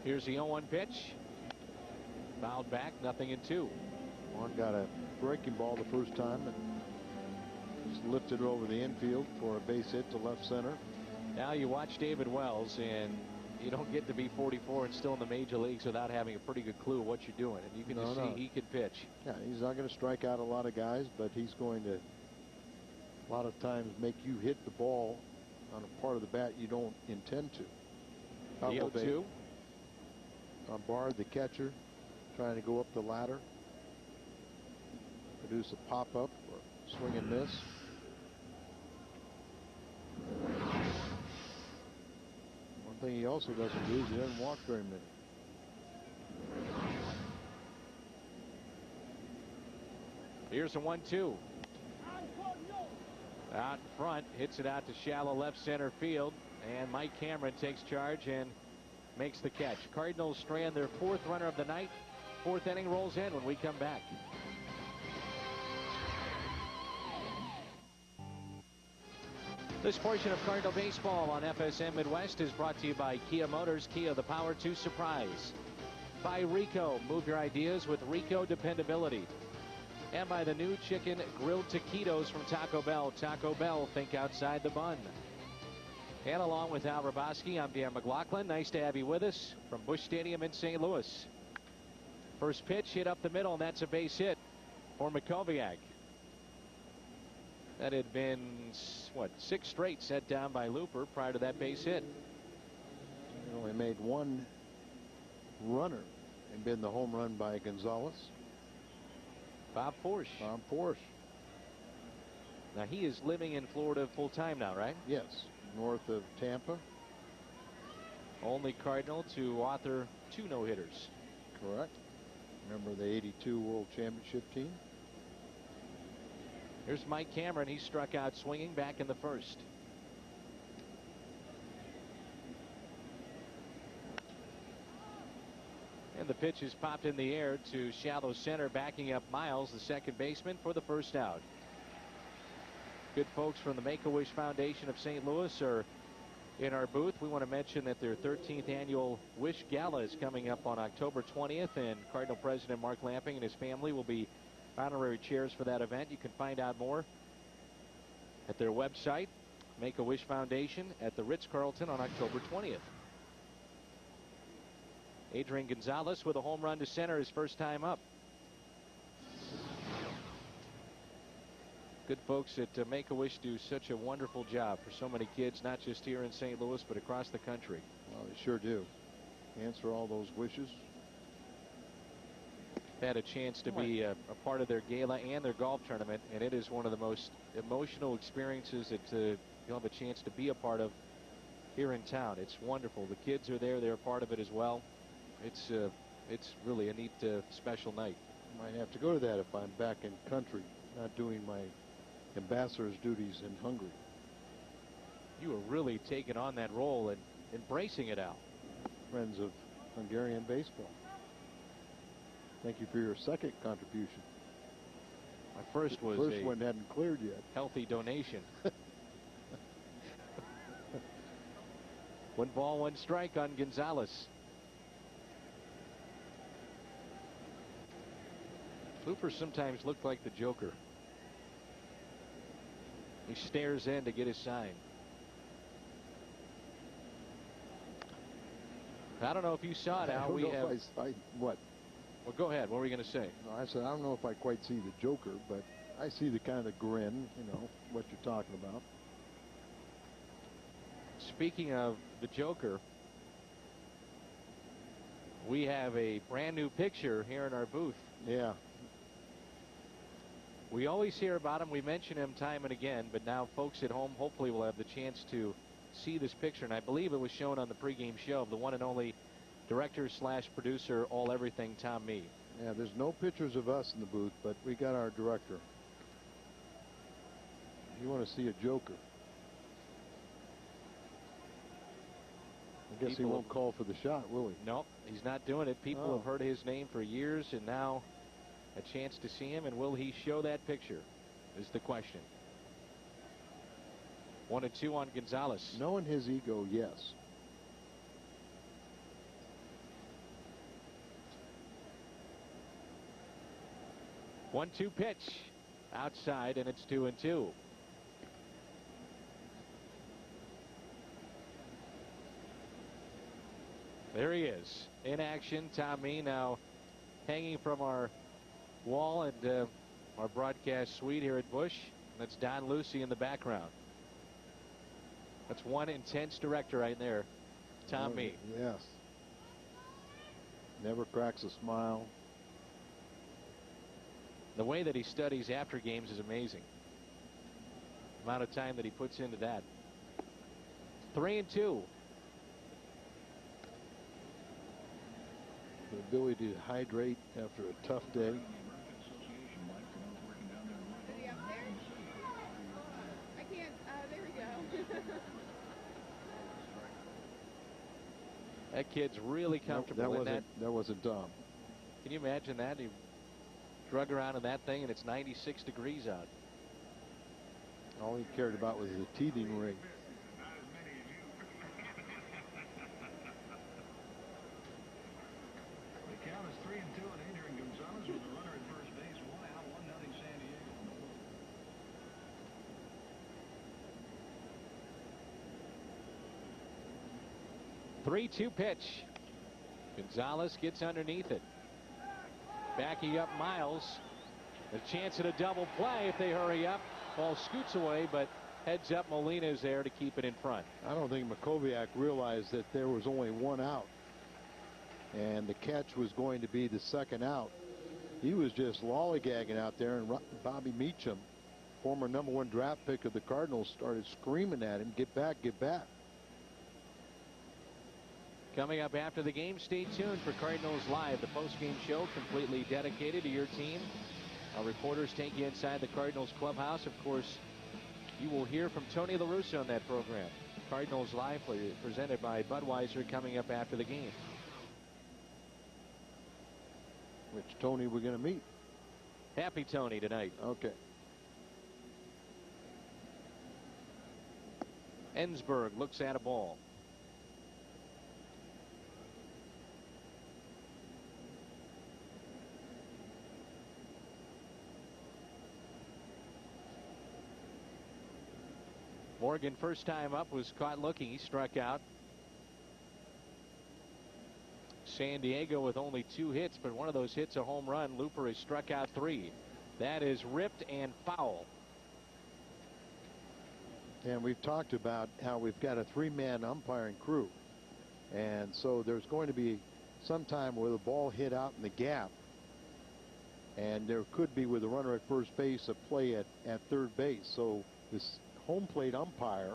Here's the 0-1 pitch. Fouled back, 0-2. One got a breaking ball the first time and just lifted it over the infield for a base hit to left center. Now you watch David Wells, and you don't get to be 44 and still in the major leagues without having a pretty good clue of what you're doing. And you can just see he can pitch. Yeah, he's not going to strike out a lot of guys, but he's going to a lot of times make you hit the ball on a part of the bat you don't intend to. The 0-2. Bombard, the catcher, trying to go up the ladder, produce a pop-up or swing and miss. One thing he also doesn't do is he doesn't walk very many. Here's a 1-2. Out front, hits it out to shallow left center field, and Mike Cameron takes charge and makes the catch. Cardinals strand their 4th runner of the night. 4th inning rolls in when we come back. This portion of Cardinal baseball on FSM Midwest is brought to you by Kia Motors, Kia, the power to surprise. By Rico, move your ideas with Rico dependability. And by the new chicken grilled taquitos from Taco Bell. Taco Bell, think outside the bun. And along with Al Raboski, I'm Dan McLaughlin. Nice to have you with us from Busch Stadium in St. Louis. First pitch hit up the middle, and that's a base hit for Makoviak. That had been, what, 6 straight set down by Looper prior to that base hit. He only made 1 runner and been the home run by Gonzalez. Bob Forsch. Bob Forsch. Now he is living in Florida full time now, right? Yes, north of Tampa. Only Cardinal to author 2 no-hitters. Correct. Remember the '82 World Championship team? Here's Mike Cameron. He struck out swinging back in the 1st. And the pitch is popped in the air to shallow center, backing up Miles, the second baseman, for the 1st out. Good folks from the Make-A-Wish Foundation of St. Louis are in our booth. We want to mention that their 13th annual Wish Gala is coming up on October 20th, and Cardinal President Mark Lamping and his family will be honorary chairs for that event. You can find out more at their website, Make-A-Wish Foundation, at the Ritz-Carlton on October 20th. Adrian Gonzalez with a home run to center, his first time up. Good folks at Make-A-Wish do such a wonderful job for so many kids, not just here in St. Louis, but across the country. Well, they sure do. Answer all those wishes. Had a chance to be a part of their gala and their golf tournament, and it is one of the most emotional experiences that you'll have a chance to be a part of here in town. It's wonderful. The kids are there. They're a part of it as well. It's really a neat, special night. Might have to go to that if I'm back in country, not doing my ambassador's duties in Hungary. You are really taking on that role and embracing it, Al. Friends of Hungarian baseball. Thank you for your second contribution. My first was the first one hadn't cleared yet. Healthy donation. 1 ball, 1 strike on Gonzalez. Looper sometimes looked like the Joker. He stares in to get his sign. I don't know if you saw it, Al. What? Well, go ahead. What were you going to say? No, I said I don't know if I quite see the Joker, but I see the kind of grin, you know, what you're talking about. Speaking of the Joker, we have a brand new picture here in our booth. Yeah. We always hear about him. We mention him time and again, but now folks at home hopefully will have the chance to see this picture. And I believe it was shown on the pregame show of the one and only director/producer, all everything, Tom Mee. Yeah, there's no pictures of us in the booth, but we got our director. You want to see a Joker? I guess he won't call for the shot, will he? No, he's not doing it. People have heard his name for years, and now a chance to see him. And will he show that picture is the question. 1-2 on Gonzalez. Knowing his ego, yes. One-two pitch outside, and it's 2-2. There he is in action. Tom Mee now hanging from our wall and our broadcast suite here at Busch. That's Don Lucy in the background. That's one intense director right there. Tom Meade. Yes. Never cracks a smile. The way that he studies after games is amazing. The amount of time that he puts into that. 3-2. The ability to hydrate after a tough day. That kid's really comfortable in that. That wasn't dumb. Can you imagine that? He drug around in that thing and it's 96 degrees out. All he cared about was the teething ring. The count is 3-2, and Adrian Gonzalez with the runner at first base. 1 out, 1-0 San Diego. 3-2 pitch. Gonzalez gets underneath it. Backing up Miles. A chance at a double play if they hurry up. Ball scoots away, but heads up. Molina is there to keep it in front. I don't think Makoviak realized that there was only 1 out. And the catch was going to be the second out. He was just lollygagging out there, and Bobby Meacham, former #1 draft pick of the Cardinals, started screaming at him, "Get back, get back." Coming up after the game, stay tuned for Cardinals Live, the post-game show completely dedicated to your team. Our reporters take you inside the Cardinals clubhouse. Of course, you will hear from Tony La Russa on that program. Cardinals Live presented by Budweiser coming up after the game. Which Tony we're going to meet? Happy Tony tonight. Okay. Ensberg looks at a ball. Morgan, first time up, was caught looking. He struck out. San Diego with only 2 hits, but one of those hits a home run. Looper has struck out 3. That is ripped and foul. And we've talked about how we've got a 3-man umpiring crew. And so there's going to be some time where the ball hit out in the gap. And there could be, with the runner at first base, a play at third base. So this home plate umpire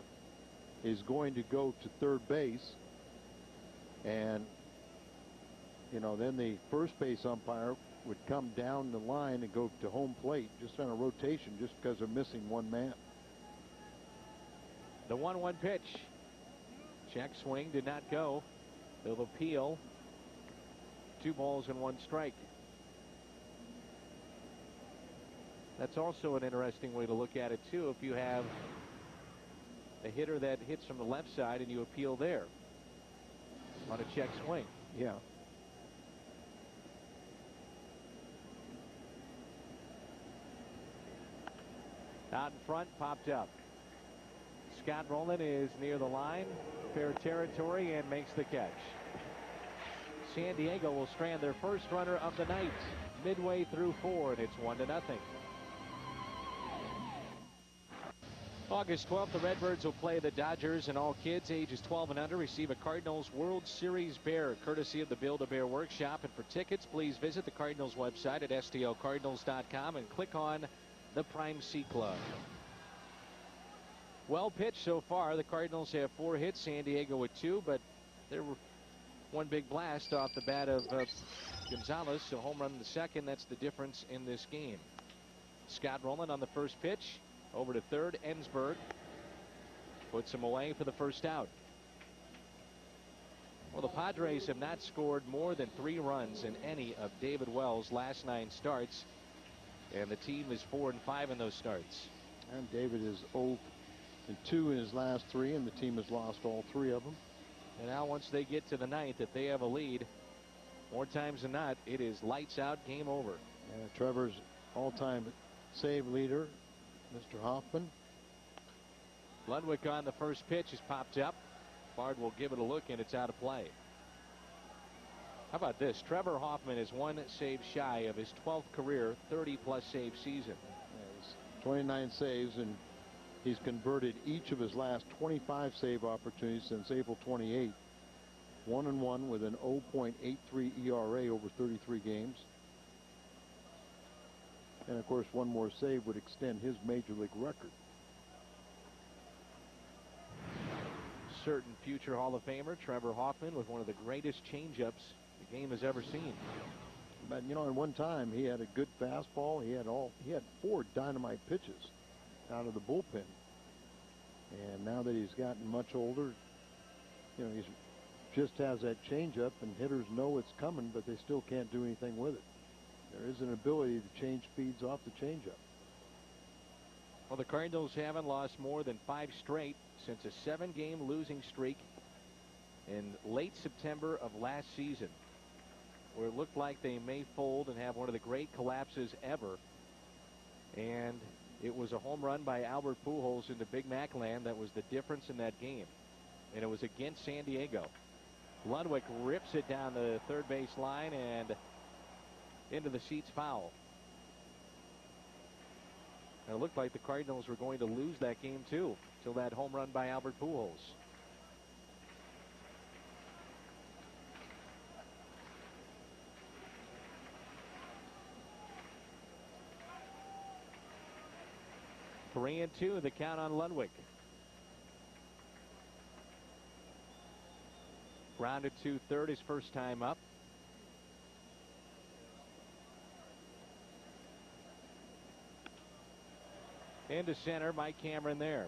is going to go to third base. And, you know, then the first base umpire would come down the line and go to home plate just on a rotation, just because they're missing 1 man. The 1-1 pitch. Check swing did not go. They'll appeal. 2 balls and 1 strike. That's also an interesting way to look at it too. If you have a hitter that hits from the left side and you appeal there on a check swing. Yeah. Out in front, popped up. Scott Rowland is near the line, fair territory, and makes the catch. San Diego will strand their first runner of the night midway through 4, and it's 1-0. August 12th, the Redbirds will play the Dodgers, and all kids ages 12 and under receive a Cardinals World Series bear, courtesy of the Build-A-Bear Workshop. And for tickets, please visit the Cardinals website at stlcardinals.com and click on the Prime C Club. Well pitched so far. The Cardinals have 4 hits, San Diego with 2, but there were 1 big blast off the bat of Gonzalez, so home run in the second. That's the difference in this game. Scott Rowland on the first pitch. Over to third. Ensberg puts him away for the first out. Well, the Padres have not scored more than 3 runs in any of David Wells' last 9 starts, and the team is 4-5 in those starts. And David is 0-2 in his last 3, and the team has lost all 3 of them. And now once they get to the 9th, if they have a lead, more times than not, it is lights out, game over. Trevor's all-time save leader, Mr. Hoffman. Ludwig on the first pitch is popped up. Bard will give it a look, and it's out of play. How about this? Trevor Hoffman is 1 save shy of his 12th career 30-plus save season. Yeah, he's 29 saves, and he's converted each of his last 25 save opportunities since April 28. 1-1 with an 0.83 ERA over 33 games. And of course, one more save would extend his major league record. Certain future Hall of Famer Trevor Hoffman with one of the greatest changeups the game has ever seen. But you know, at one time he had a good fastball. He had 4 dynamite pitches out of the bullpen. And now that he's gotten much older, you know, he's just has that changeup, and hitters know it's coming, but they still can't do anything with it. There is an ability to change speeds off the changeup. Well, the Cardinals haven't lost more than 5 straight since a 7-game losing streak in late September of last season, where it looked like they may fold and have one of the great collapses ever. And it was a home run by Albert Pujols into Big Mac land that was the difference in that game. And it was against San Diego. Ludwig rips it down the third base line and into the seats foul. And it looked like the Cardinals were going to lose that game too, till that home run by Albert Pujols. Three and 2, the count on Ludwig. Grounded to third his first time up. Into center, Mike Cameron there.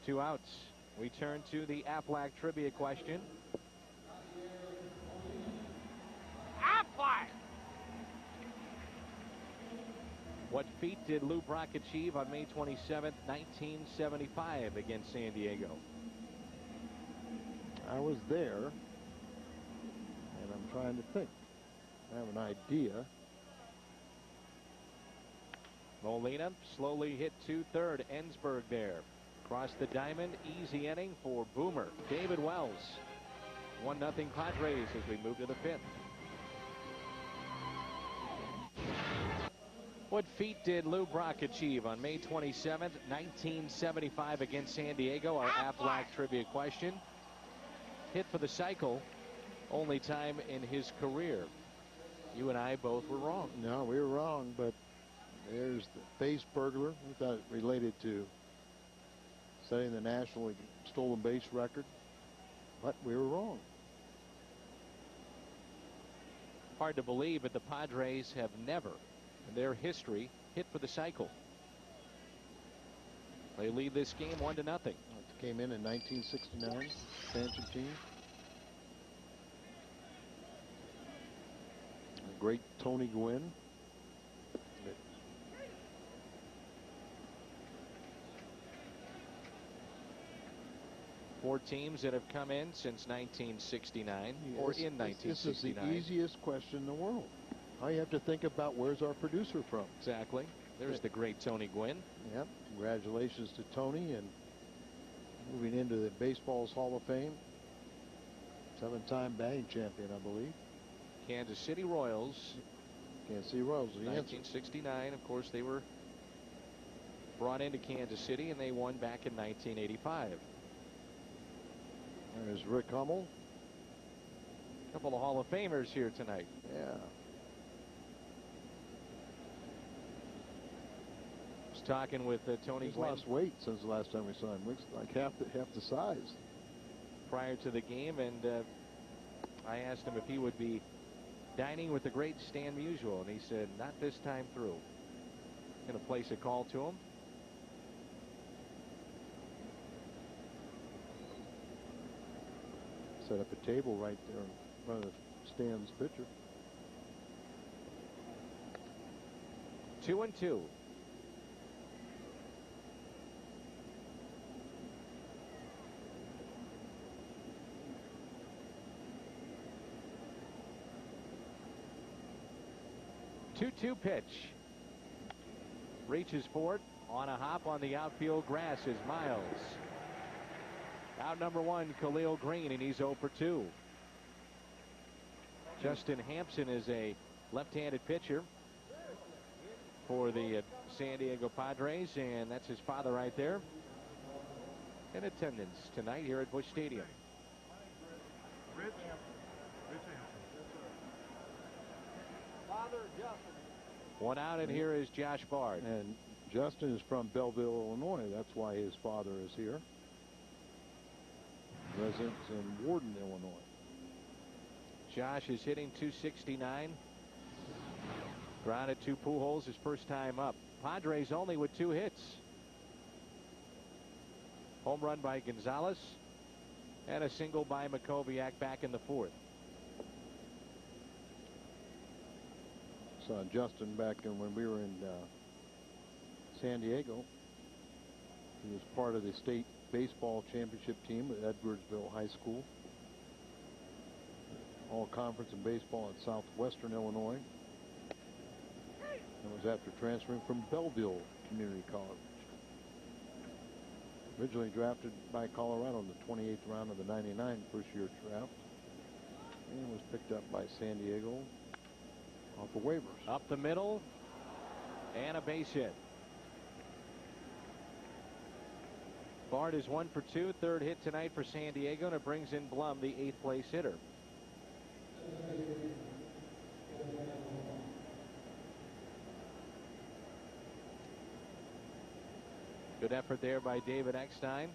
2 outs. We turn to the Aflac trivia question. Aflac! What feat did Lou Brock achieve on May 27th, 1975 against San Diego? I was there, and I'm trying to think. I have an idea. Molina slowly hit to third. Ensberg there. Across the diamond. Easy inning for Boomer. David Wells. 1-0 Padres as we move to the 5th. What feat did Lou Brock achieve on May 27th, 1975 against San Diego? Our Aflac trivia question. Hit for the cycle. Only time in his career. You and I both were wrong. No, we were wrong, but there's the base burglar. We thought it related to setting the National League stolen base record, but we were wrong. Hard to believe, but the Padres have never in their history hit for the cycle. They lead this game 1-0. Came in 1969, expansion team. A great Tony Gwynn. Four teams that have come in since 1969 or in 1969. This is the easiest question in the world. All you have to think about, where's our producer from? Exactly. There's the great Tony Gwynn. Yep. Congratulations to Tony, and moving into the baseball's Hall of Fame. 7-time batting champion, I believe. Kansas City Royals. Kansas City Royals. 1969. Of course, they were brought into Kansas City, and they won back in 1985. There's Rick Hummel. A couple of Hall of Famers here tonight. Yeah. Was talking with Tony He's Gwynn. lost weight since the last time we saw him. Looks like half the size. Prior to the game, and I asked him if he would be dining with the great Stan Musial, and he said, not this time through. Going to place a call to him. Set up a table right there in front of Stan's pitcher. 2-2. Two pitch. Reaches for it. On a hop on the outfield grass is Miles. Out number 1, Khalil Green, and he's 0 for 2. Justin Hampson is a left-handed pitcher. for the San Diego Padres, and that's his father right there in attendance tonight here at Busch Stadium. One out, and here is Josh Bard. And Justin is from Belleville, Illinois. That's why his father is here. Residence in Warden, Illinois. Josh is hitting .269. Grounded 2 Pujols his first time up. Padres only with 2 hits. Home run by Gonzalez and a single by Makoviak back in the 4th. Saw Justin back when we were in San Diego. He was part of the state baseball championship team at Edwardsville High School. All conference in baseball at Southwestern Illinois. That was after transferring from Belleville Community College. Originally drafted by Colorado in the 28th round of the '99 first-year draft, and was picked up by San Diego off the waivers. Up the middle, and a base hit. Bard is 1 for 2, 3rd hit tonight for San Diego, and it brings in Blum, the 8th place hitter. Good effort there by David Eckstein.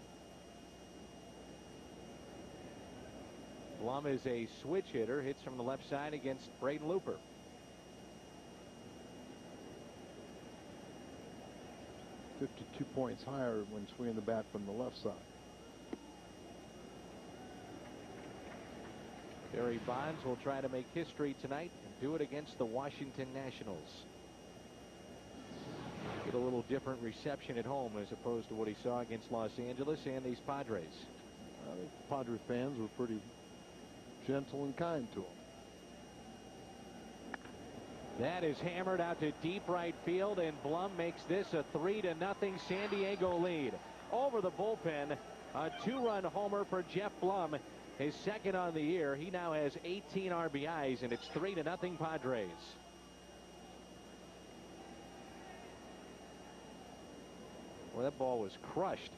Blum is a switch hitter, hits from the left side against Braden Looper. .52 points higher when swinging the bat from the left side. Barry Bonds will try to make history tonight and do it against the Washington Nationals. Get a little different reception at home as opposed to what he saw against Los Angeles and these Padres. I think Padre fans were pretty gentle and kind to him. That is hammered out to deep right field, and Blum makes this a 3-0 San Diego lead. Over the bullpen, a 2-run homer for Jeff Blum, his 2nd on the year. He now has 18 RBIs, and it's 3-0 Padres. Well, that ball was crushed.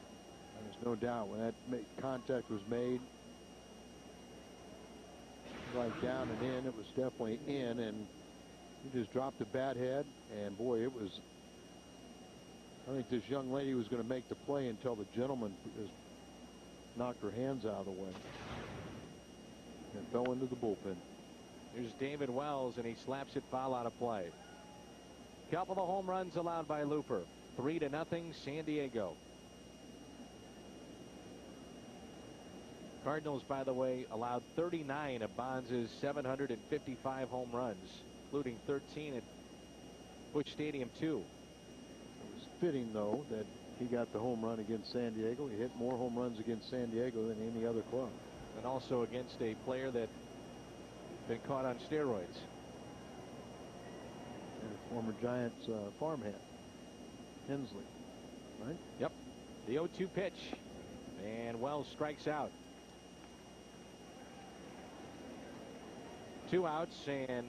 There's no doubt when that contact was made, right down and in, it was definitely in, and he just dropped the bat head, and boy, it was. I think this young lady was going to make the play until the gentleman just knocked her hands out of the way and fell into the bullpen. Here's David Wells, and he slaps it foul out of play. Couple of home runs allowed by Looper. 3-0 San Diego. Cardinals, by the way, allowed 39 of Bonds' 755 home runs, including 13 at Busch Stadium, too. It was fitting, though, that he got the home run against San Diego. He hit more home runs against San Diego than any other club. And also against a player that been caught on steroids. And a former Giants farmhand, Hensley, right? Yep. The 0-2 pitch. And Wells strikes out. 2 outs and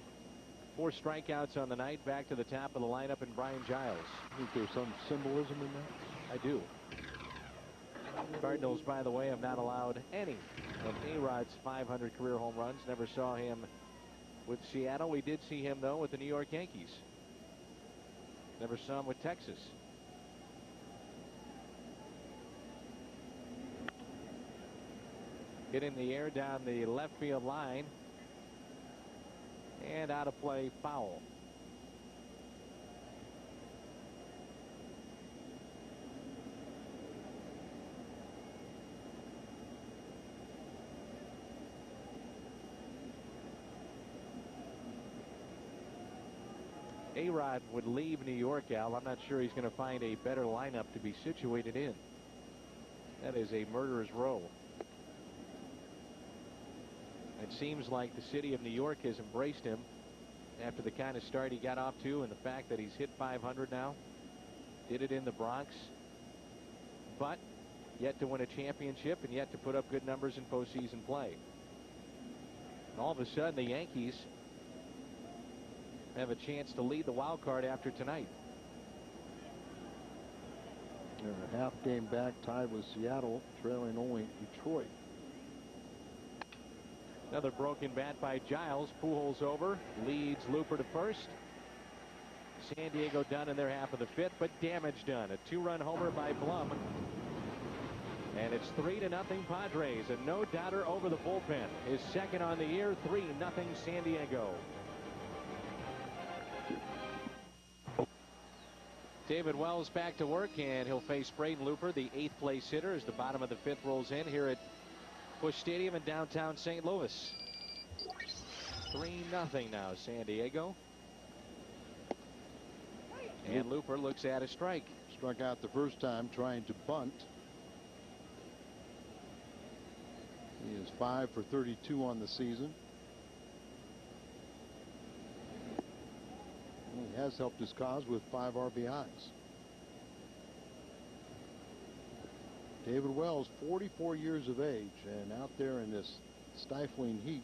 4 strikeouts on the night. Back to the top of the lineup, and Brian Giles. I think there's some symbolism in that. I do. Cardinals, by the way, have not allowed any of A-Rod's 500 career home runs. Never saw him with Seattle. We did see him, though, with the New York Yankees. Never saw him with Texas. Hit in the air down the left field line. And out of play, foul. A-Rod would leave New York, Al. I'm not sure he's going to find a better lineup to be situated in. That is a murderer's row. It seems like the city of New York has embraced him after the kind of start he got off to, and the fact that he's hit 500 now. Did it in the Bronx, but yet to win a championship and yet to put up good numbers in postseason play. And all of a sudden, the Yankees have a chance to lead the wild card after tonight. They're a half game back, tied with Seattle, trailing only Detroit. Another broken bat by Giles. Pujols over, leads Looper to first. San Diego done in their half of the fifth, but damage done. A 2-run homer by Blum. And it's 3-0 Padres. A no-doubter over the bullpen. His second on the year, 3-0 San Diego. David Wells back to work, and he'll face Braden Looper, the 8th place hitter, as the bottom of the fifth rolls in here at Busch Stadium in downtown St. Louis. 3-0 now, San Diego. And Looper looks at a strike. Struck out the first time trying to bunt. He is 5 for 32 on the season. He has helped his cause with 5 RBIs. David Wells, 44 years of age, and out there in this stifling heat,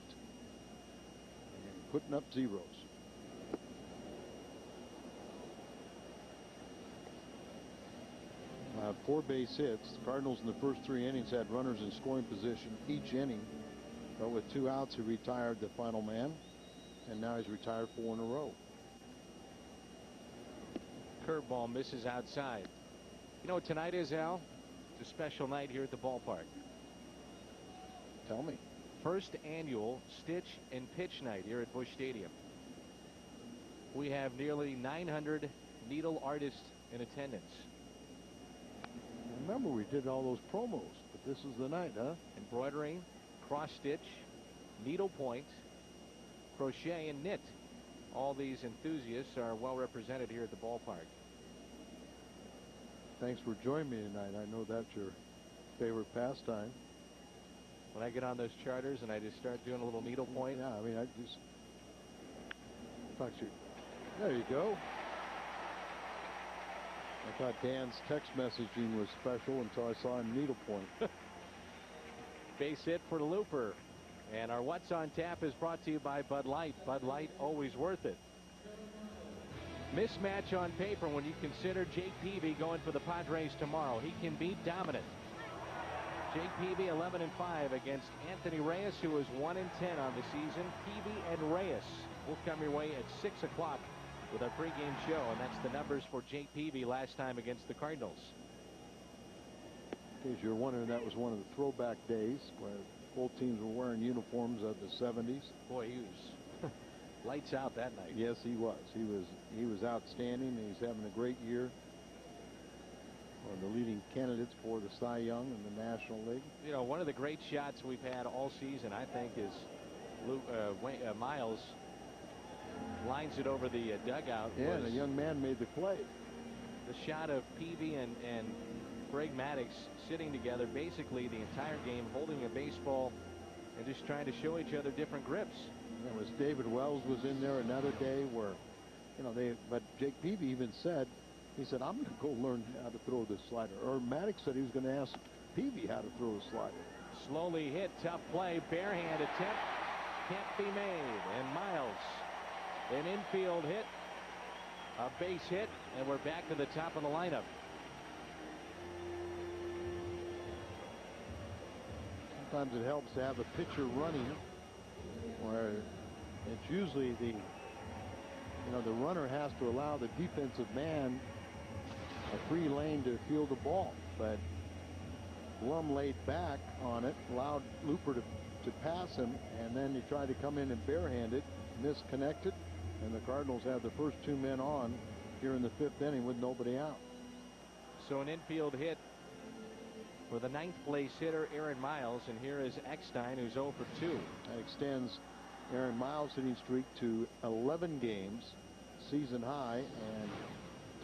and putting up zeros. 4 base hits. The Cardinals in the first 3 innings had runners in scoring position each inning, but with 2 outs he retired the final man, and now he's retired 4 in a row. Curveball misses outside. You know what tonight is, Al? It's a special night here at the ballpark. Tell me. First annual Stitch and Pitch night here at Busch Stadium. We have nearly 900 needle artists in attendance. Remember, we did all those promos, but this is the night, huh? Embroidering, cross stitch, needlepoint, crochet, and knit. All these enthusiasts are well represented here at the ballpark. Thanks for joining me tonight. I know that's your favorite pastime. When I get on those charters and I just start doing a little needlepoint. Yeah, I mean, I just thought you. There you go. I thought Dan's text messaging was special until I saw him needlepoint. Base hit for the Looper. And our What's on Tap is brought to you by Bud Light. Bud Light, always worth it. Mismatch on paper when you consider Jake Peavy going for the Padres tomorrow. He can be dominant. Jake Peavy 11-5 against Anthony Reyes, who is 1-10 on the season. Peavy and Reyes will come your way at 6 o'clock with our pregame show, and that's the numbers for Jake Peavy last time against the Cardinals. In case you're wondering, that was one of the throwback days where both teams were wearing uniforms of the 70s. Boy, he was lights out that night. Yes, he was. He was outstanding. He's having a great year. One of the leading candidates for the Cy Young in the National League. You know, one of the great shots we've had all season, I think, is Miles lines it over the dugout. Yeah, and a young man made the play. The shot of Peavy and Greg Maddux sitting together basically the entire game, holding a baseball and just trying to show each other different grips. There was David Wells was in there another day where, you know, but Jake Peavy even said, he said, I'm going to go learn how to throw this slider. Or Maddux said he was going to ask Peavy how to throw a slider. Slowly hit, tough play, bare hand attempt, can't be made. And Miles, an infield hit, a base hit, and we're back to the top of the lineup. Sometimes it helps to have a pitcher running where it's usually the runner has to allow the defensive man a free lane to field the ball, but Blum laid back on it, allowed Looper to pass him, and then he tried to come in and barehanded, misconnected, and the Cardinals have the first 2 men on here in the 5th inning with nobody out. So an infield hit for the 9th place hitter Aaron Miles, and here is Eckstein, who's 0 for 2. That extends Aaron Miles' hitting streak to 11 games, season high, and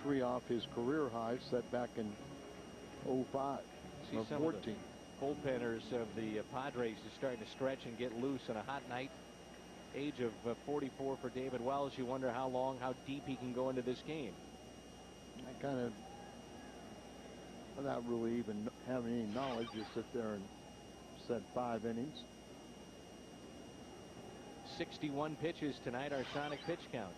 3 off his career high set back in 05 or 14. Bullpenners of the Padres is starting to stretch and get loose on a hot night. Age of 44 for David Wells. You wonder how long, how deep he can go into this game. I kind of, without really even having any knowledge, just sit there and said 5 innings. 61 pitches tonight, our sonic pitch count.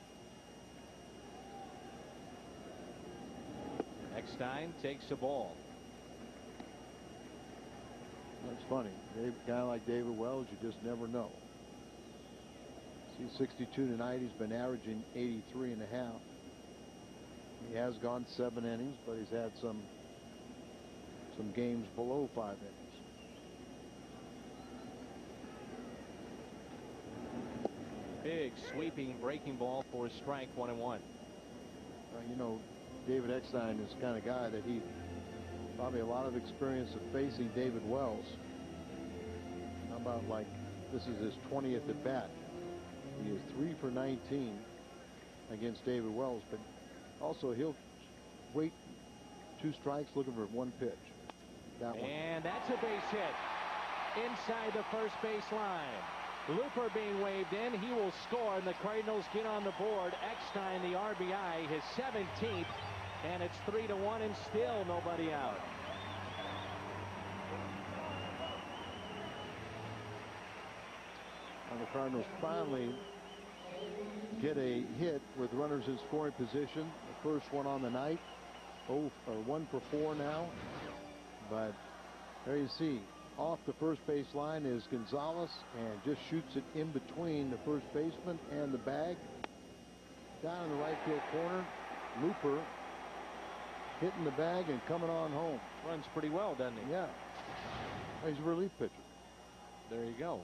Eckstein takes the ball. That's funny. A guy like David Wells, you just never know. See, 62 tonight. He's been averaging 83.5. He has gone 7 innings, but he's had some games below 5 innings. Big sweeping breaking ball for a strike, 1-1. You know, David Eckstein is the kind of guy that he probably a lot of experience of facing David Wells. How about like this is his 20th at bat. He is 3 for 19 against David Wells, but also he'll wait 2 strikes looking for 1 pitch. That one. And that's a base hit inside the first base line. Looper being waved in. He will score, and the Cardinals get on the board. Eckstein, the RBI, his 17th, and it's 3-1, and still nobody out. And the Cardinals finally get a hit with runners in scoring position. The first one on the night. 1 for 4 now. But there you see, off the first base line is Gonzalez, and just shoots it in between the first baseman and the bag. Down in the right field corner, Looper hitting the bag and coming on home. Runs pretty well, doesn't he? Yeah. He's a relief pitcher. There you go.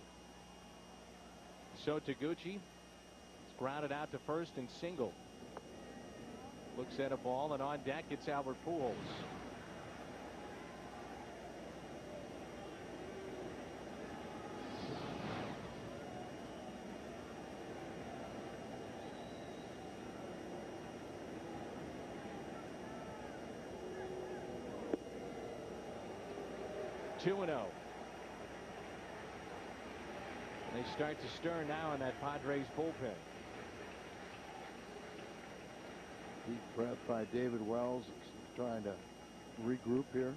So Taguchi is grounded out to first and single. Looks at a ball, and on deck it's Albert Pujols. Two and 0. They start to stir now in that Padres bullpen. Deep breath by David Wells, trying to regroup here.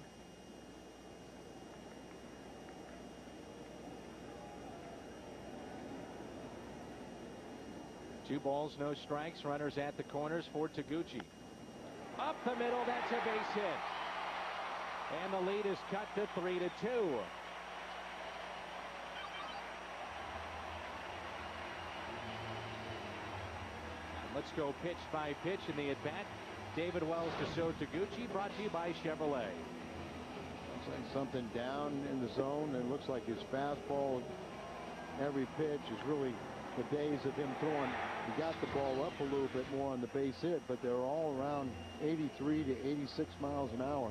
Two balls, no strikes. Runners at the corners for Taguchi. Up the middle, that's a base hit. And the lead is cut to 3-2. Let's go pitch by pitch in the at-bat. David Wells to Show Taguchi, brought to you by Chevrolet. Looks like something down in the zone, and looks like his fastball every pitch is really the days of him throwing. He got the ball up a little bit more on the base hit, but they're all around 83 to 86 miles an hour.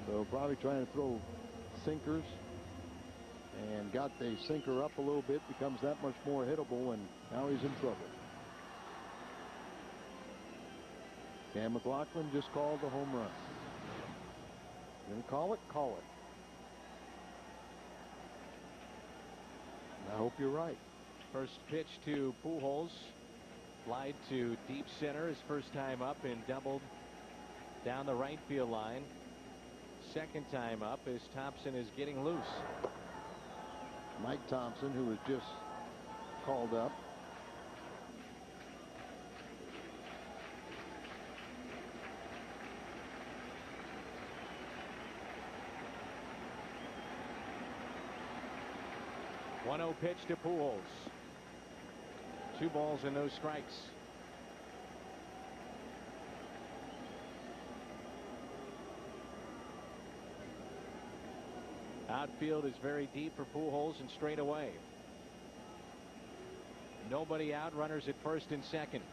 So probably trying to throw sinkers, and got the sinker up a little bit, becomes that much more hittable, and now he's in trouble. Cam McLaughlin just called the home run. Gonna call it? Call it. I hope you're right. First pitch to Pujols. Slide to deep center, his first time up, and doubled down the right field line. Second time up as Thompson is getting loose. Mike Thompson, who was just called up. One-0 pitch to Pujols. 2 balls and no strikes. Outfield is very deep for Pujols and straight away. Nobody out. Runners at first and second.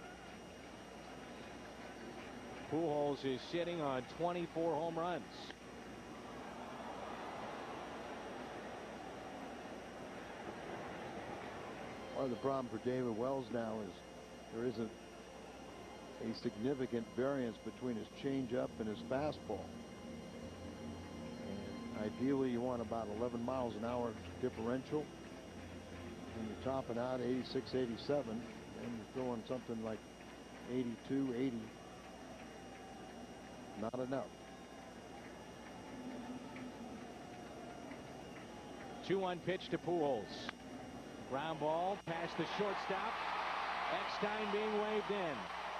Pujols is sitting on 24 home runs. Part of the problem for David Wells now is there isn't a significant variance between his changeup and his fastball. Ideally, you want about 11 miles an hour differential. When you're topping out 86, 87, and you're throwing something like 82, 80. Not enough. 2-1 pitch to Pujols. Ground ball past the shortstop. Eckstein being waved in.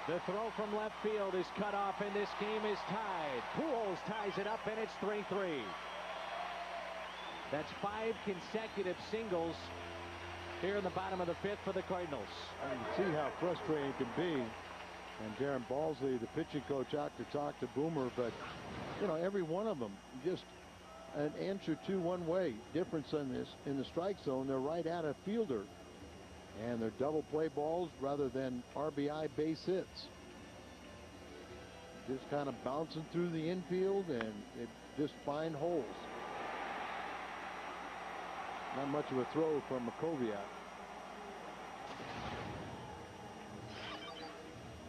The throw from left field is cut off, and this game is tied. Pujols ties it up, and it's 3-3. That's 5 consecutive singles here in the bottom of the 5th for the Cardinals. And you see how frustrating it can be. And Darren Balsley, the pitching coach, out to talk to Boomer, but you know, every one of them just an inch or two one way difference in the strike zone. They're right at a fielder, and they're double play balls rather than RBI base hits. Just kind of bouncing through the infield, and it just find holes. Not much of a throw from Makoviak.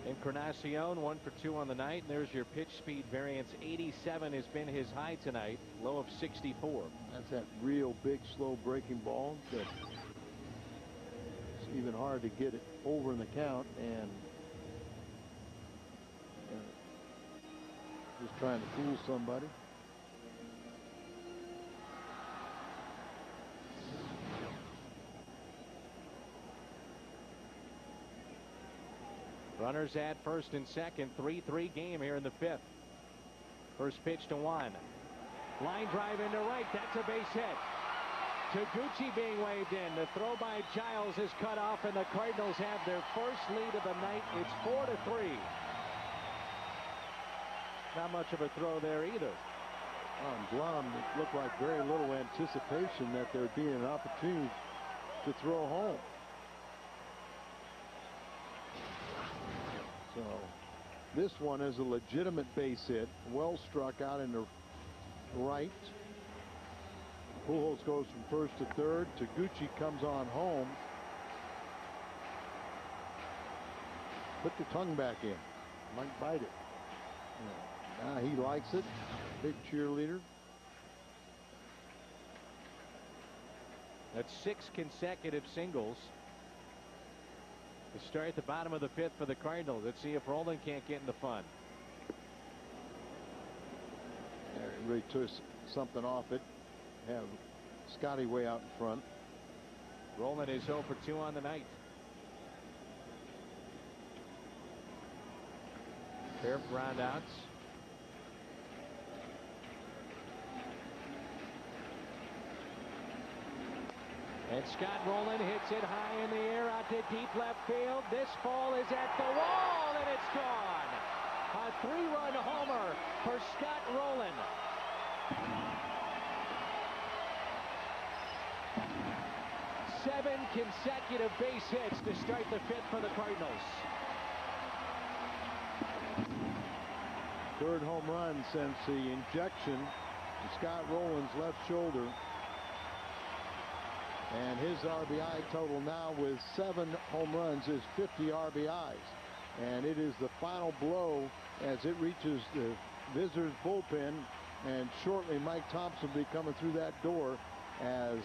Encarnacion 1 for 2 on the night, and there's your pitch speed variance. 87 has been his high tonight, low of 64. That's that real big slow breaking ball that it's even hard to get it over in the count, and just trying to fool somebody. Runners at first and second. 3-3 game here in the 5th. First pitch to Juan. Line drive into right. That's a base hit. Taguchi being waved in. The throw by Giles is cut off, and the Cardinals have their first lead of the night. It's 4-3. Not much of a throw there either. On Blum, it looked like very little anticipation that there'd be an opportunity to throw home. So this one is a legitimate base hit. Well struck out into right. Pujols goes from first to third. Taguchi comes on home. Put the tongue back in. Might bite it. Yeah. He likes it. Big cheerleader. That's 6 consecutive singles to start at the bottom of the 5th for the Cardinals. Let's see if Roland can't get in the fun. There, he really took something off it. Have Scotty way out in front. Roland is 0 for 2 on the night. Pair of groundouts. And Scott Rowland hits it high in the air out to deep left field. This ball is at the wall, and it's gone. A 3-run homer for Scott Rowland. Seven consecutive base hits to start the 5th for the Cardinals. Third home run since the injection to Scott Rowland's left shoulder. And his RBI total now with 7 home runs is 50 RBIs. And it is the final blow as it reaches the visitors' bullpen. And shortly Mike Thompson will be coming through that door as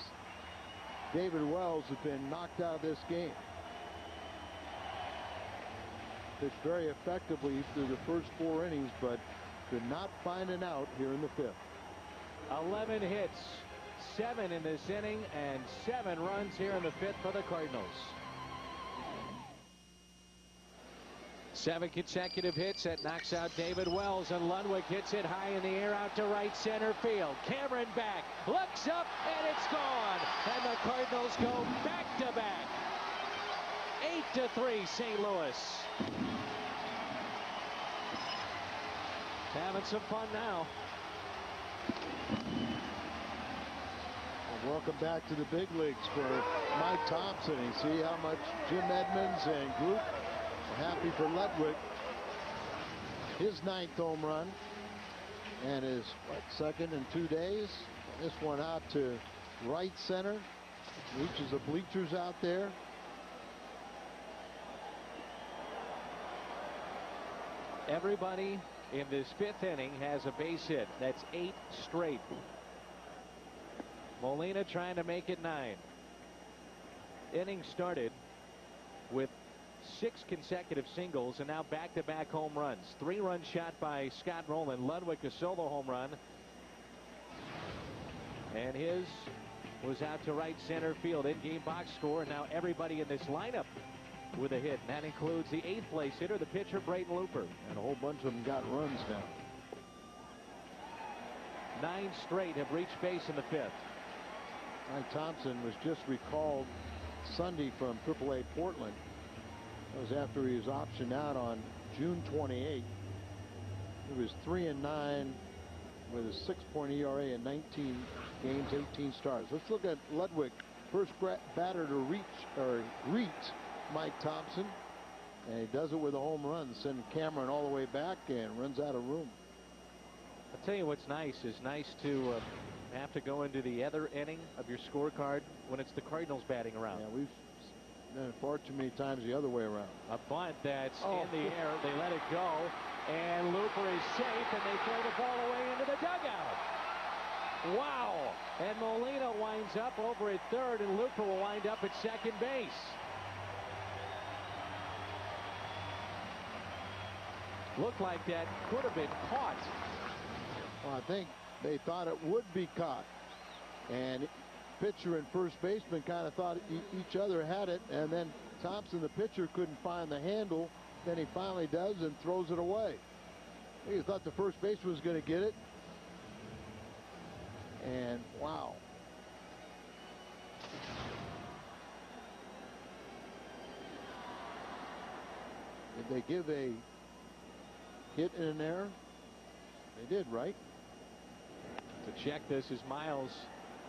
David Wells has been knocked out of this game. Pitched very effectively through the first 4 innings, but could not find an out here in the 5th. 11 hits. 7 in this inning, and 7 runs here in the 5th for the Cardinals. 7 consecutive hits that knocks out David Wells, and Ludwig hits it high in the air out to right center field. Cameron back, looks up, and it's gone. And the Cardinals go back-to-back. 8-3 St. Louis. Having some fun now. Welcome back to the big leagues for Mike Thompson. You see how much Jim Edmonds and group are happy for Ludwig. His 9th home run, and his second in 2 days. This one out to right center, reaches the bleachers out there. Everybody in this 5th inning has a base hit. That's 8 straight. Molina trying to make it 9. Inning started with 6 consecutive singles, and now back-to-back home runs. 3-run shot by Scott Rowland. Ludwig, a solo home run. And his was out to right center field. In-game box score. Now everybody in this lineup with a hit. And that includes the 8th place hitter, the pitcher, Braden Looper. And a whole bunch of them got runs now. 9 straight have reached base in the 5th. Mike Thompson was just recalled Sunday from AAA Portland. That was after he was optioned out on June 28th. He was 3-9 with a 6.0 ERA in 19 games, 18 starts. Let's look at Ludwig. First batter to greet Mike Thompson, and he does it with a home run, sending Cameron all the way back and runs out of room. I'll tell you what's nice to have to go into the other inning of your scorecard when it's the Cardinals batting around. Yeah, we've done it far too many times the other way around. A bunt that's in the air. They let it go, and Looper is safe, and they throw the ball away into the dugout. Wow. And Molina winds up over at third, and Looper will wind up at second base. Looked like that could have been caught. Well, I think they thought it would be caught. And pitcher and first baseman kind of thought each other had it. And then Thompson, the pitcher, couldn't find the handle. Then he finally does and throws it away. He thought the first baseman was going to get it. And wow. Did they give a hit in an error? They did, right? To check this as Miles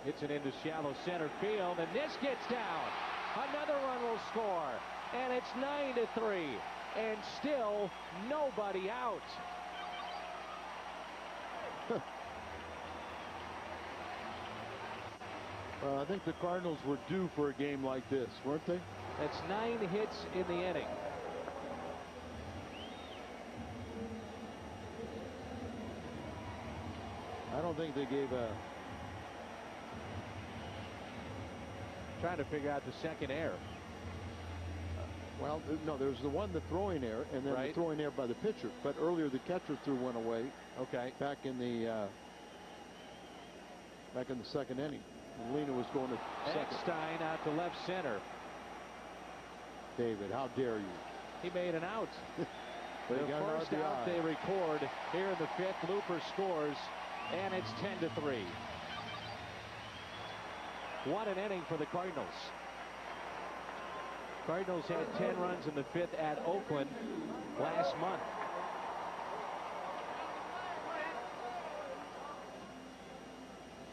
hits it into shallow center field, and this gets down. Another run will score, and it's 9-3, and still nobody out. Well, I think the Cardinals were due for a game like this, weren't they? That's 9 hits in the inning. I don't think they gave a... Trying to figure out the second error. Well, no, there's the throwing error, and then the throwing error by the pitcher. But earlier the catcher threw one away. Okay. Back in the second inning. Molina was going to second. Eckstein out to left center. David, how dare you? He made an out. The first out they record here in the 5th. Looper scores, and it's 10-3. What an inning for the Cardinals. Cardinals had 10 runs in the 5th at Oakland last month.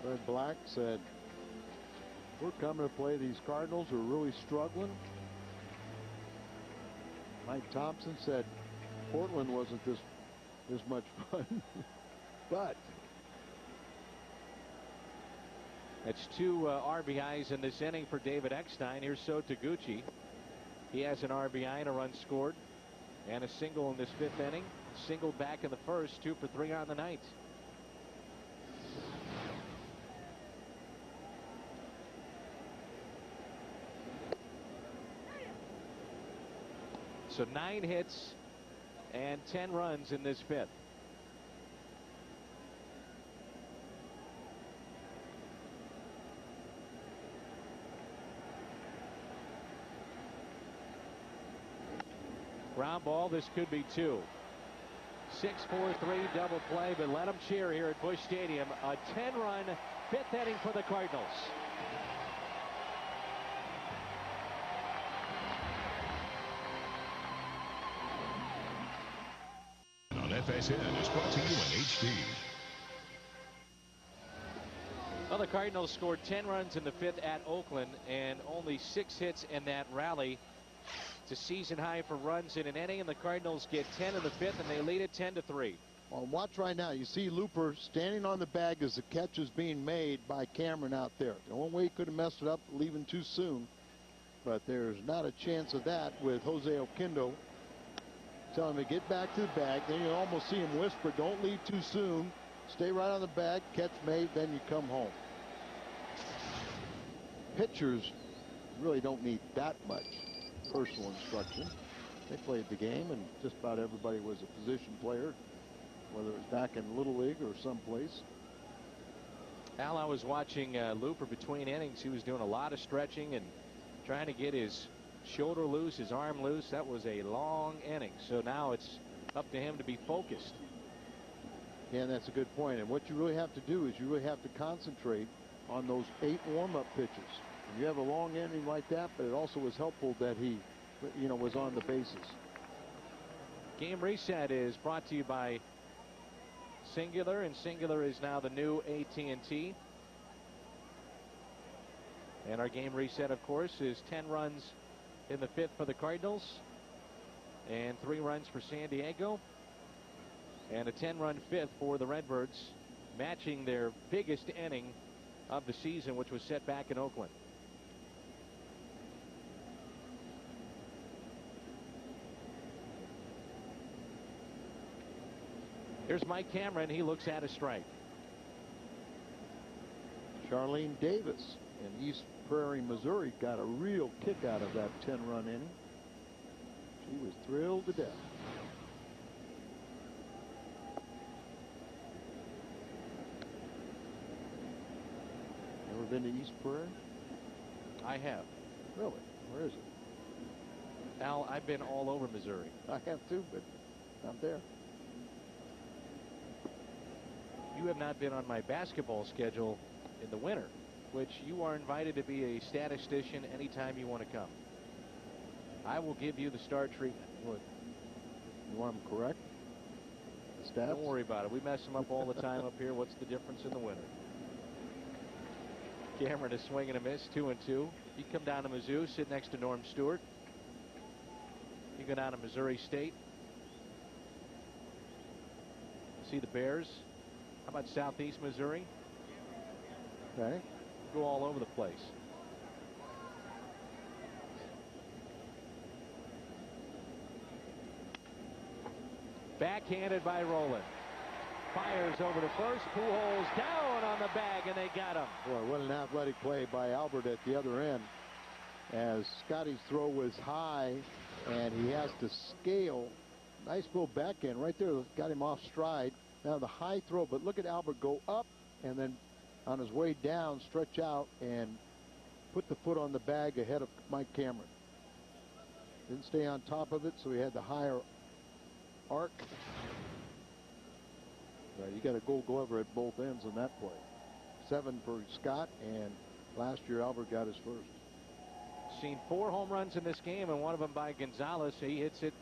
Fred Black said, we're coming to play these Cardinals who are really struggling. Mike Thompson said Portland wasn't this much fun. But that's 2 RBIs in this inning for David Eckstein. Here's So Taguchi. He has an RBI and a run scored, and a single in this 5th inning. Single back in the first, 2 for 3 on the night. So 9 hits and 10 runs in this 5th. Ground ball, this could be 2. 6-4-3 double play, but let them cheer here at Busch Stadium. A 10-run 5th inning for the Cardinals. On FSN is brought to you in HD. Well, the Cardinals scored 10 runs in the 5th at Oakland and only 6 hits in that rally. It's a season high for runs in an inning, and the Cardinals get 10 in the 5th, and they lead it 10-3. Well, watch right now. You see Looper standing on the bag as the catch is being made by Cameron out there. The only way he could have messed it up, leaving too soon. But there's not a chance of that with Jose Oquendo telling him to get back to the bag. Then you almost see him whisper, don't leave too soon. Stay right on the bag, catch made, then you come home. Pitchers really don't need that much personal instruction. They played the game, and just about everybody was a position player, whether it was back in Little League or someplace. Al, I was watching Looper between innings. He was doing a lot of stretching and trying to get his shoulder loose, his arm loose. That was a long inning. So now it's up to him to be focused. Yeah, that's a good point. And what you really have to do is you really have to concentrate on those 8 warm-up pitches. You have a long inning like that, but it also was helpful that he, was on the bases. Game reset is brought to you by Singular, and Singular is now the new AT&T. And our game reset, of course, is 10 runs in the 5th for the Cardinals and 3 runs for San Diego, and a 10-run 5th for the Redbirds, matching their biggest inning of the season, which was set back in Oakland. Here's Mike Cameron. He looks at a strike. Charlene Davis in East Prairie, Missouri, got a real kick out of that 10-run inning. She was thrilled to death. Ever been to East Prairie? I have. Really? Where is it? Al, I've been all over Missouri. I have too, but not there. You have not been on my basketball schedule in the winter, which you are invited to be a statistician anytime you want to come. I will give you the star treatment. What? You want them correct? The stats? Don't worry about it. We mess them up all the time up here. What's the difference in the winter? Cameron is swinging a miss, 2-2. You come down to Mizzou, sit next to Norm Stewart. You go down to Missouri State, see the Bears. How about Southeast Missouri? Okay. Go all over the place. Backhanded by Rowland. Fires over to first. Pujols down on the bag, and they got him. Boy, what an athletic play by Albert at the other end. As Scotty's throw was high, and he has to scale. Nice little backhand right there. Got him off stride. Now the high throw, but look at Albert go up and then on his way down stretch out and put the foot on the bag ahead of Mike Cameron. Didn't stay on top of it, so he had the higher arc. You got a gold glover at both ends on that play. 7 for Scott, and last year Albert got his first. Seen 4 home runs in this game, and one of them by Gonzalez. He hits it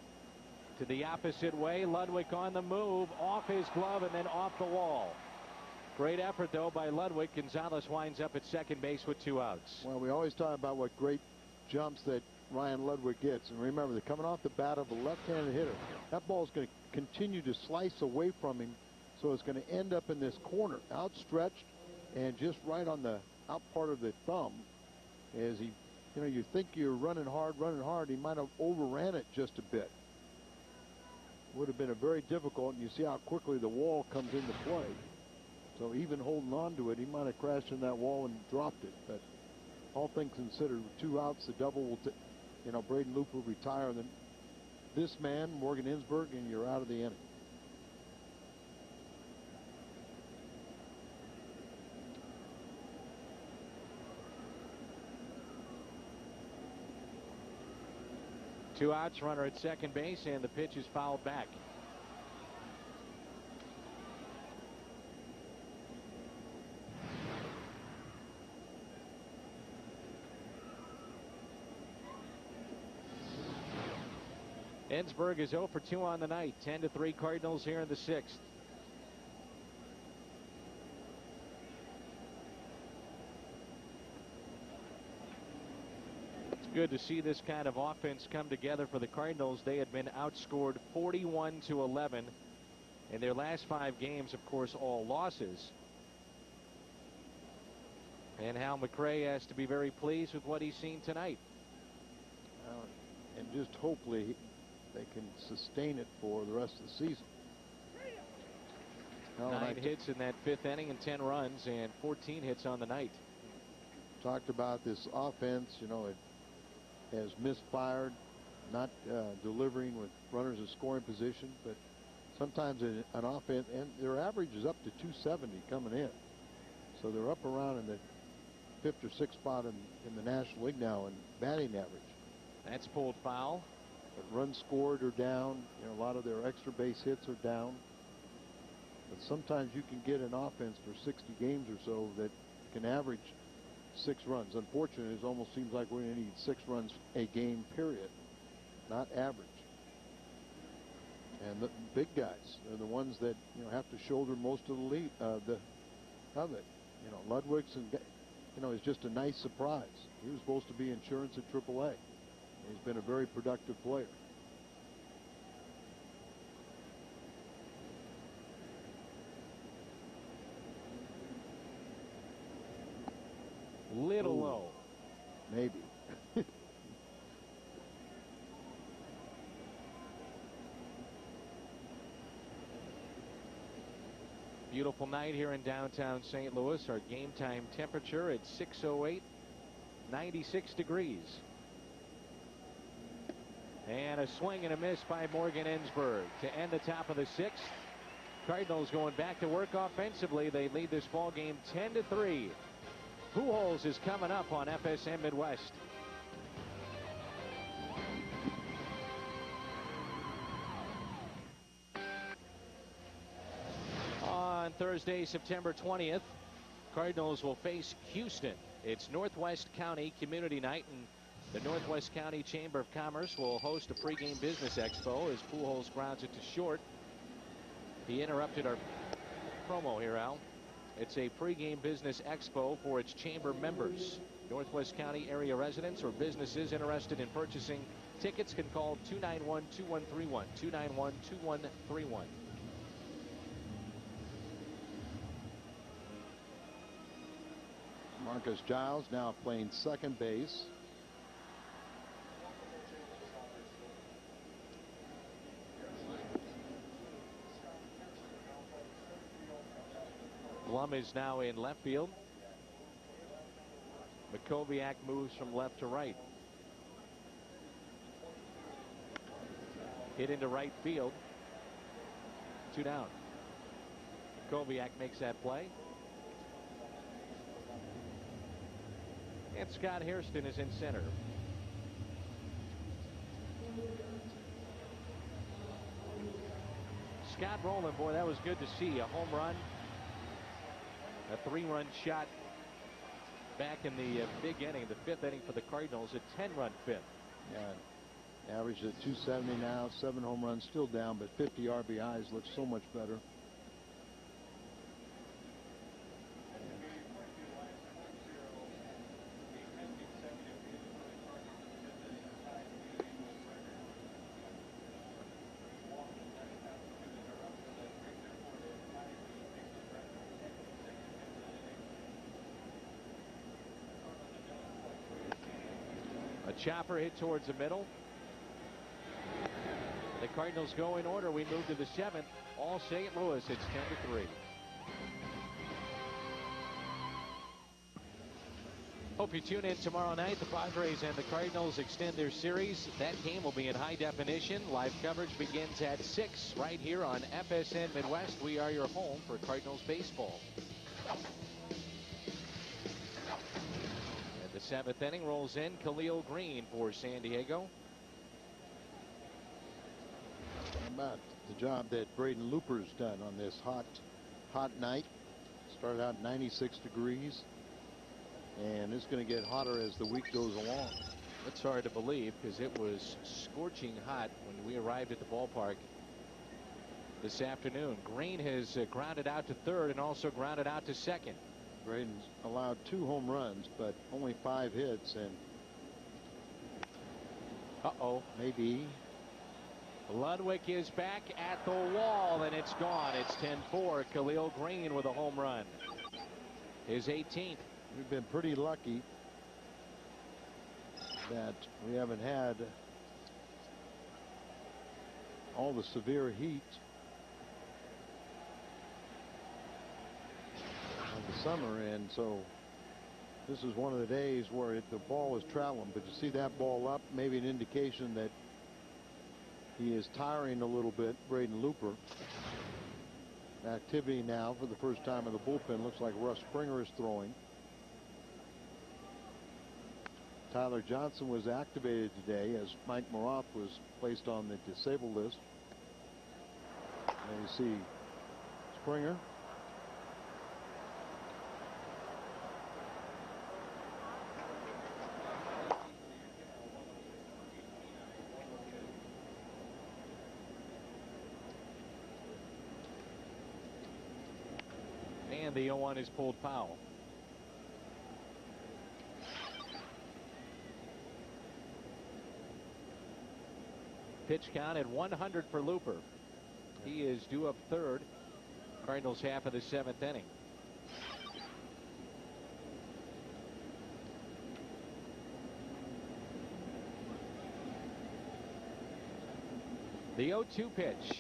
to the opposite way. Ludwig on the move, off his glove and then off the wall. Great effort, though, by Ludwig. Gonzalez winds up at second base with 2 outs. Well, we always talk about what great jumps that Ryan Ludwig gets. And remember, they're coming off the bat of a left-handed hitter. That ball is going to continue to slice away from him, so it's going to end up in this corner, outstretched and just right on the out part of the thumb. As he, you think you're running hard. He might have overran it just a bit. Would have been a very difficult, and you see how quickly the wall comes into play. So even holding on to it, he might have crashed in that wall and dropped it. But all things considered, with 2 outs, the double will, Braden Loop will retire. And then this man, Morgan Insberg, and you're out of the inning. Two outs, runner at second base, and the pitch is fouled back. Ensberg is 0 for 2 on the night. 10-3 Cardinals here in the 6th. Good to see this kind of offense come together for the Cardinals. They had been outscored 41-11 in their last 5 games, of course, all losses. And Hal McRae has to be very pleased with what he's seen tonight. And just hopefully they can sustain it for the rest of the season. 9 hits in that 5th inning and 10 runs and 14 hits on the night. Talked about this offense, it has misfired, not delivering with runners in scoring position, but sometimes an offense, and their average is up to 270 coming in. So they're up around in the 5th or 6th spot in the National League now in batting average. That's pulled foul. But runs scored are down. You know, a lot of their extra base hits are down. But sometimes you can get an offense for 60 games or so that can average 6 runs. Unfortunately, it almost seems like we're going to need 6 runs a game, period, not average. And the big guys are the ones that, you know, have to shoulder most of the lead of it. You know, Ludwig's, and you know, is just a nice surprise. He was supposed to be insurance at AAA. He's been a very productive player. Little low. Maybe. Beautiful night here in downtown St. Louis. Our game time temperature at 6:08, 96 degrees. And a swing and a miss by Morgan Ensberg to end the top of the 6th. Cardinals going back to work offensively. They lead this ball game 10-3. Pujols is coming up on FSM Midwest. On Thursday, September 20th, Cardinals will face Houston. It's Northwest County Community Night, and the Northwest County Chamber of Commerce will host a pregame business expo as Pujols grounds it to short. He interrupted our promo here, Al. It's a pregame business expo for its chamber members. Northwest County area residents or businesses interested in purchasing tickets can call 291-2131. 291-2131. Marcus Giles now playing second base. Blum is now in left field. Makoviak moves from left to right. Hit into right field. 2 down. Makoviak makes that play. And Scott Hairston is in center. Scott Rowland, boy, that was good to see. A home run. A 3-run shot back in the big inning, the 5th inning for the Cardinals, a 10-run 5th. Yeah, average at 270 now, 7 home runs, still down, but 50 RBIs looks so much better. Chopper hit towards the middle. The Cardinals go in order. We move to the 7th. All St. Louis. It's 10-3. Hope you tune in tomorrow night. The Padres and the Cardinals extend their series. That game will be in high definition. Live coverage begins at 6 right here on FSN Midwest. We are your home for Cardinals baseball. The 7th inning rolls in. Khalil Green for San Diego. How about the job that Braden Looper's done on this hot night? Started out 96 degrees, and it's going to get hotter as the week goes along. It's hard to believe because it was scorching hot when we arrived at the ballpark this afternoon. Green has grounded out to third and also grounded out to second. Braden's allowed 2 home runs, but only 5 hits, and maybe Ludwig is back at the wall, and it's gone. It's 10-4. Khalil Green with a home run, his 18th. We've been pretty lucky that we haven't had all the severe heat the summer, and so this is one of the days where the ball is traveling. But you see that ball up, maybe an indication that he is tiring a little bit. Braden Looper. Activity now for the first time in the bullpen. Looks like Russ Springer is throwing. Tyler Johnson was activated today as Mike Maroth was placed on the disabled list. And you see Springer. And the 0-1 is pulled foul. Pitch count at 100 for Looper. He is due up third. Cardinals half of the 7th inning. The 0-2 pitch.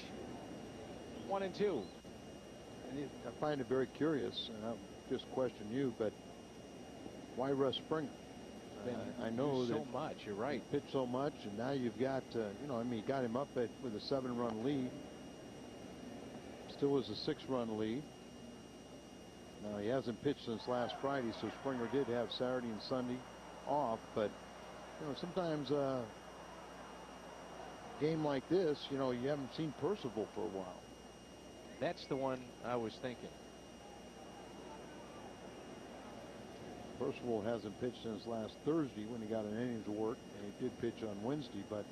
1-2. I find it very curious, and I'll just question you, but why Russ Springer? I know so that much. You're right. He pitched so much, and now you've got, you know, I mean, you got him up with a 7-run lead. Still is a 6-run lead. Now he hasn't pitched since last Friday, so Springer did have Saturday and Sunday off. But you know, sometimes a game like this, you know, you haven't seen Percival for a while. That's the one I was thinking. Percival hasn't pitched since last Thursday when he got an innings of work, and he did pitch on Wednesday, but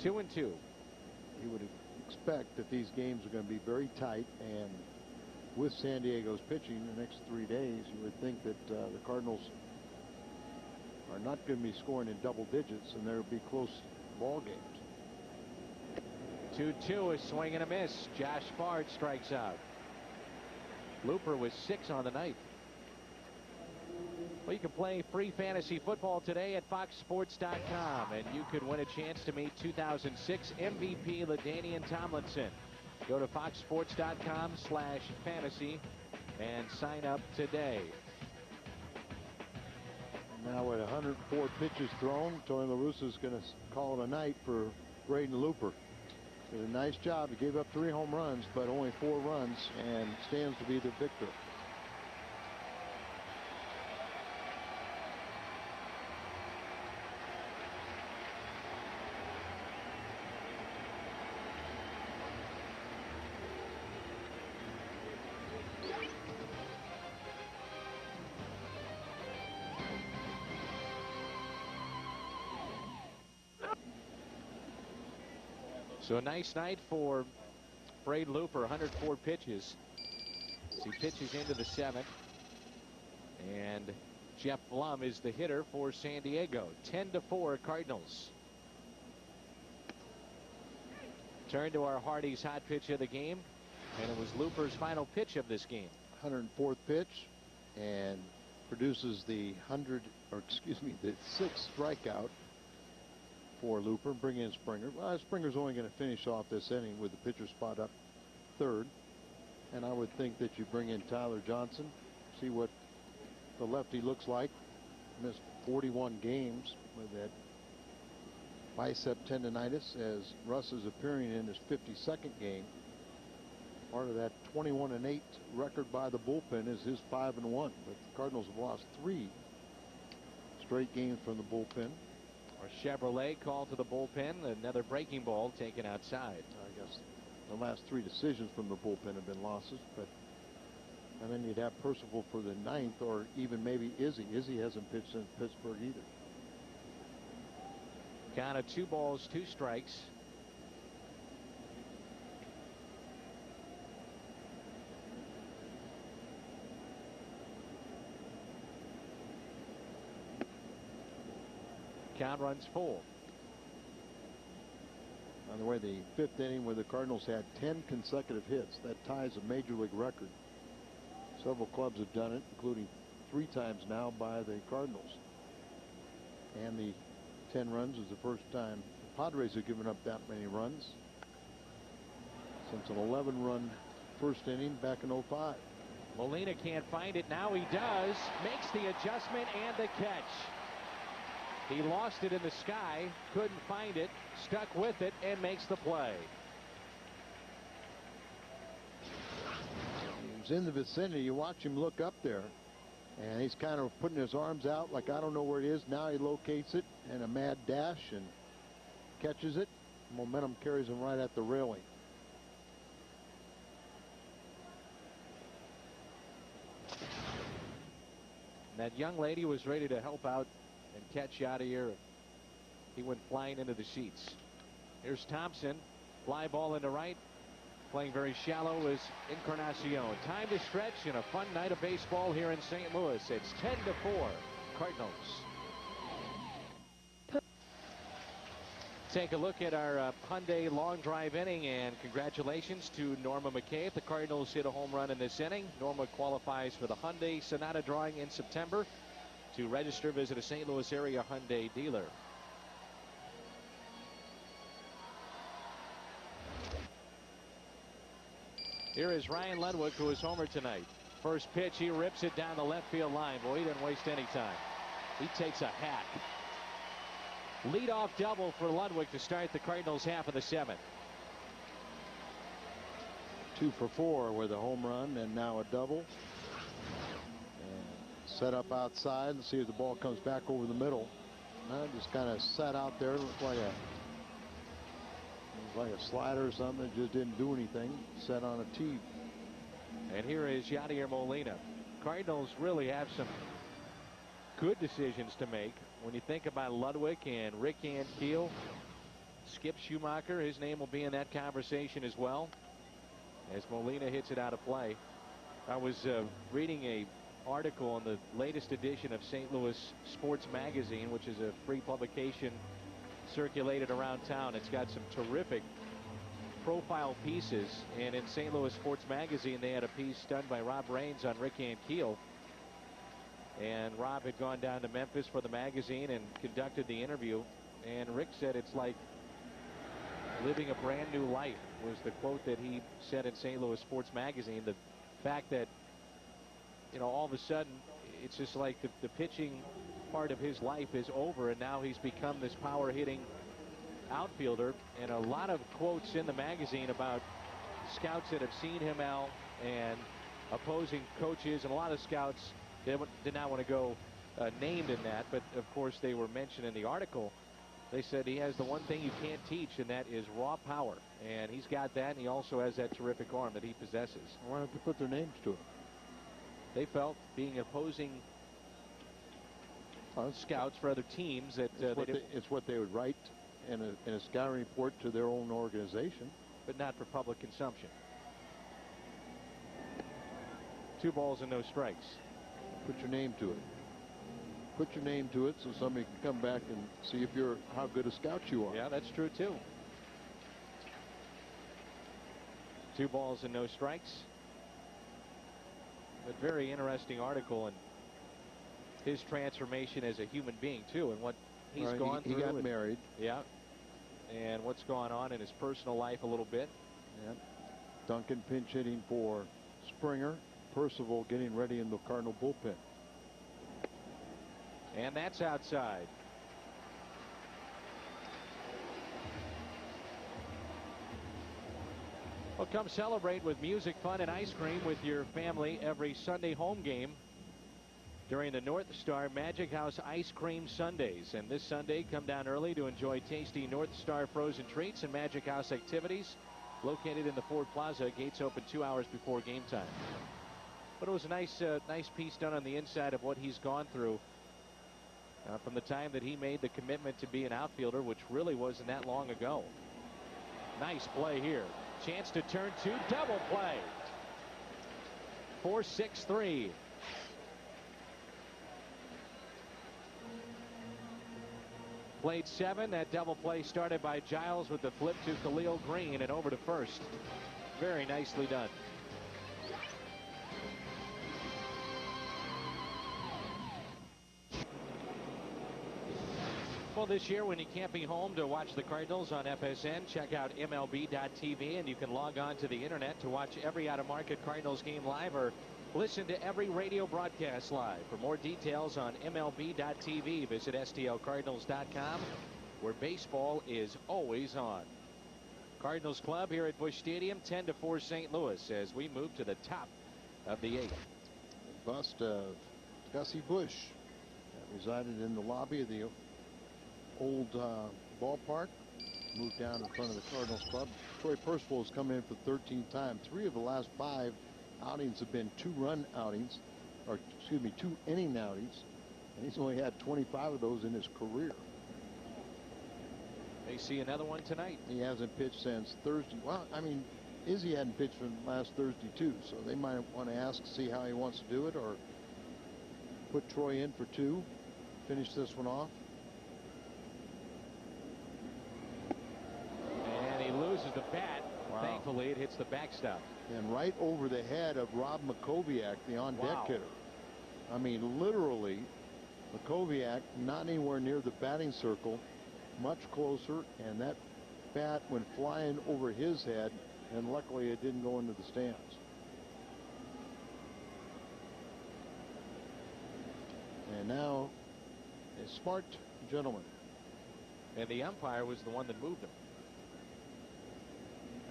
2-2. You would expect that these games are going to be very tight, and with San Diego's pitching the next 3 days, you would think that the Cardinals are not going to be scoring in double digits, and there will be close ball games. 2-2, a swing and a miss. Josh Bard strikes out. Looper was 6 on the night. Well, you can play free fantasy football today at foxsports.com, and you could win a chance to meet 2006 MVP LaDainian Tomlinson. Go to foxsports.com/fantasy and sign up today. Now at 104 pitches thrown, Tony La Russa is going to call it a night for Braden Looper. Did a nice job. He gave up 3 home runs, but only 4 runs, and stands to be the victor. So a nice night for Braden Looper, 104 pitches. As he pitches into the 7th. And Jeff Blum is the hitter for San Diego. 10-4 Cardinals. Turn to our Hardy's hot pitch of the game. And it was Looper's final pitch of this game. 104th pitch, and produces the 6th strikeout for Looper. Bring in Springer. Well, Springer's only going to finish off this inning with the pitcher spot up third, and I would think that you bring in Tyler Johnson, see what the lefty looks like. Missed 41 games with that bicep tendonitis, as Russ is appearing in his 52nd game. Part of that 21-8 record by the bullpen is his 5-1, but the Cardinals have lost 3 straight games from the bullpen. Or Chevrolet called to the bullpen. Another breaking ball taken outside. I guess the last 3 decisions from the bullpen have been losses, but and then you'd have Percival for the 9th, or even maybe Izzy. Izzy hasn't pitched since Pittsburgh either. Count of 2 balls, 2 strikes. Count runs full. By the way, the 5th inning where the Cardinals had 10 consecutive hits, that ties a major league record. Several clubs have done it, including 3 times now by the Cardinals. And the 10 runs is the first time the Padres have given up that many runs since an 11-run first inning back in '05. Molina can't find it. Now he does. Makes the adjustment and the catch. He lost it in the sky, couldn't find it, stuck with it, and makes the play. was in the vicinity. You watch him look up there, and he's kind of putting his arms out like, I don't know where it is. Now he locates it in a mad dash and catches it. Momentum carries him right at the railing. And that young lady was ready to help out and catch Yadier. He went flying into the sheets. Here's Thompson. Fly ball into right. Playing very shallow is Encarnacion. Time to stretch and a fun night of baseball here in St. Louis. It's 10-4 Cardinals. Take a look at our Hyundai long drive inning, and congratulations to Norma McCabe. The Cardinals hit a home run in this inning. Norma qualifies for the Hyundai Sonata drawing in September. To register, visit a St. Louis area Hyundai dealer. Here is Ryan Ludwig, who is homer tonight. First pitch, he rips it down the left field line. Boy, he didn't waste any time. He takes a hack. Leadoff double for Ludwig to start the Cardinals half of the seventh. 2 for 4 with a home run and now a double. And set up outside and see if the ball comes back over the middle. Just kind of sat out there, looked like a slider or something. It just didn't do anything. Set on a tee. And here is Yadier Molina. Cardinals really have some good decisions to make. When you think about Ludwig and Rick Ankiel, Skip Schumacher, his name will be in that conversation as well, as Molina hits it out of play. I was reading a article in the latest edition of St. Louis Sports Magazine, which is a free publication circulated around town. It's got some terrific profile pieces, and in St. Louis Sports Magazine they had a piece done by Rob Raines on Rick Ankiel. And Rob had gone down to Memphis for the magazine and conducted the interview. And Rick said it's like living a brand new life, was the quote that he said in St. Louis Sports Magazine. The fact that, you know, all of a sudden it's just like the pitching part of his life is over, and now he's become this power hitting outfielder. And a lot of quotes in the magazine about scouts that have seen him, Al, and opposing coaches, and a lot of scouts did not want to go named in that, but of course they were mentioned in the article. They said he has the one thing you can't teach, and that is raw power, and he's got that, and he also has that terrific arm that he possesses. Why don't they put their names to it? They felt, being opposing scouts for other teams, that it's what they would write in a scouting report to their own organization, but not for public consumption. 2 balls and no strikes. Put your name to it. Put your name to it so somebody can come back and see if how good a scout you are. Yeah, that's true too. 2 balls and no strikes. A very interesting article, and his transformation as a human being too, and what he's gone through. He got married. Yeah. And what's gone on in his personal life a little bit. Yeah. Duncan pinch hitting for Springer. Percival getting ready in the Cardinal bullpen. And that's outside. Well, come celebrate with music, fun, and ice cream with your family every Sunday home game during the North Star Magic House Ice Cream Sundays. And this Sunday, come down early to enjoy tasty North Star frozen treats and Magic House activities located in the Ford Plaza. Gates open 2 hours before game time. But it was a nice piece done on the inside of what he's gone through from the time that he made the commitment to be an outfielder, which really wasn't that long ago. Nice play here. Chance to turn 2, double play. 4-6-3. Played 7. That double play started by Giles with the flip to Khalil Green and over to first. Very nicely done. Well, this year, when you can't be home to watch the Cardinals on FSN, check out MLB.tv, and you can log on to the internet to watch every out-of-market Cardinals game live or listen to every radio broadcast live. For more details on MLB.tv, visit STLCardinals.com, where baseball is always on. Cardinals Club here at Busch Stadium, 10-4 St. Louis, as we move to the top of the 8th. Bust of Gussie Busch that resided in the lobby of the old ballpark. Moved down in front of the Cardinals club. Troy Percival has come in for 13th time. 3 of the last 5 outings have been 2-run outings, or excuse me, 2-inning outings, and he's only had 25 of those in his career. May see another one tonight. He hasn't pitched since Thursday. Well, I mean, Izzy hadn't pitched from last Thursday too, so they might want to ask, see how he wants to do it, or put Troy in for 2, finish this one off. And he loses the bat. Wow. Thankfully, it hits the backstop. And right over the head of Rob Makoviak, the on-deck hitter. I mean, literally, Makoviak not anywhere near the batting circle, much closer, and that bat went flying over his head, and luckily it didn't go into the stands. And now a smart gentleman. And the umpire was the one that moved him.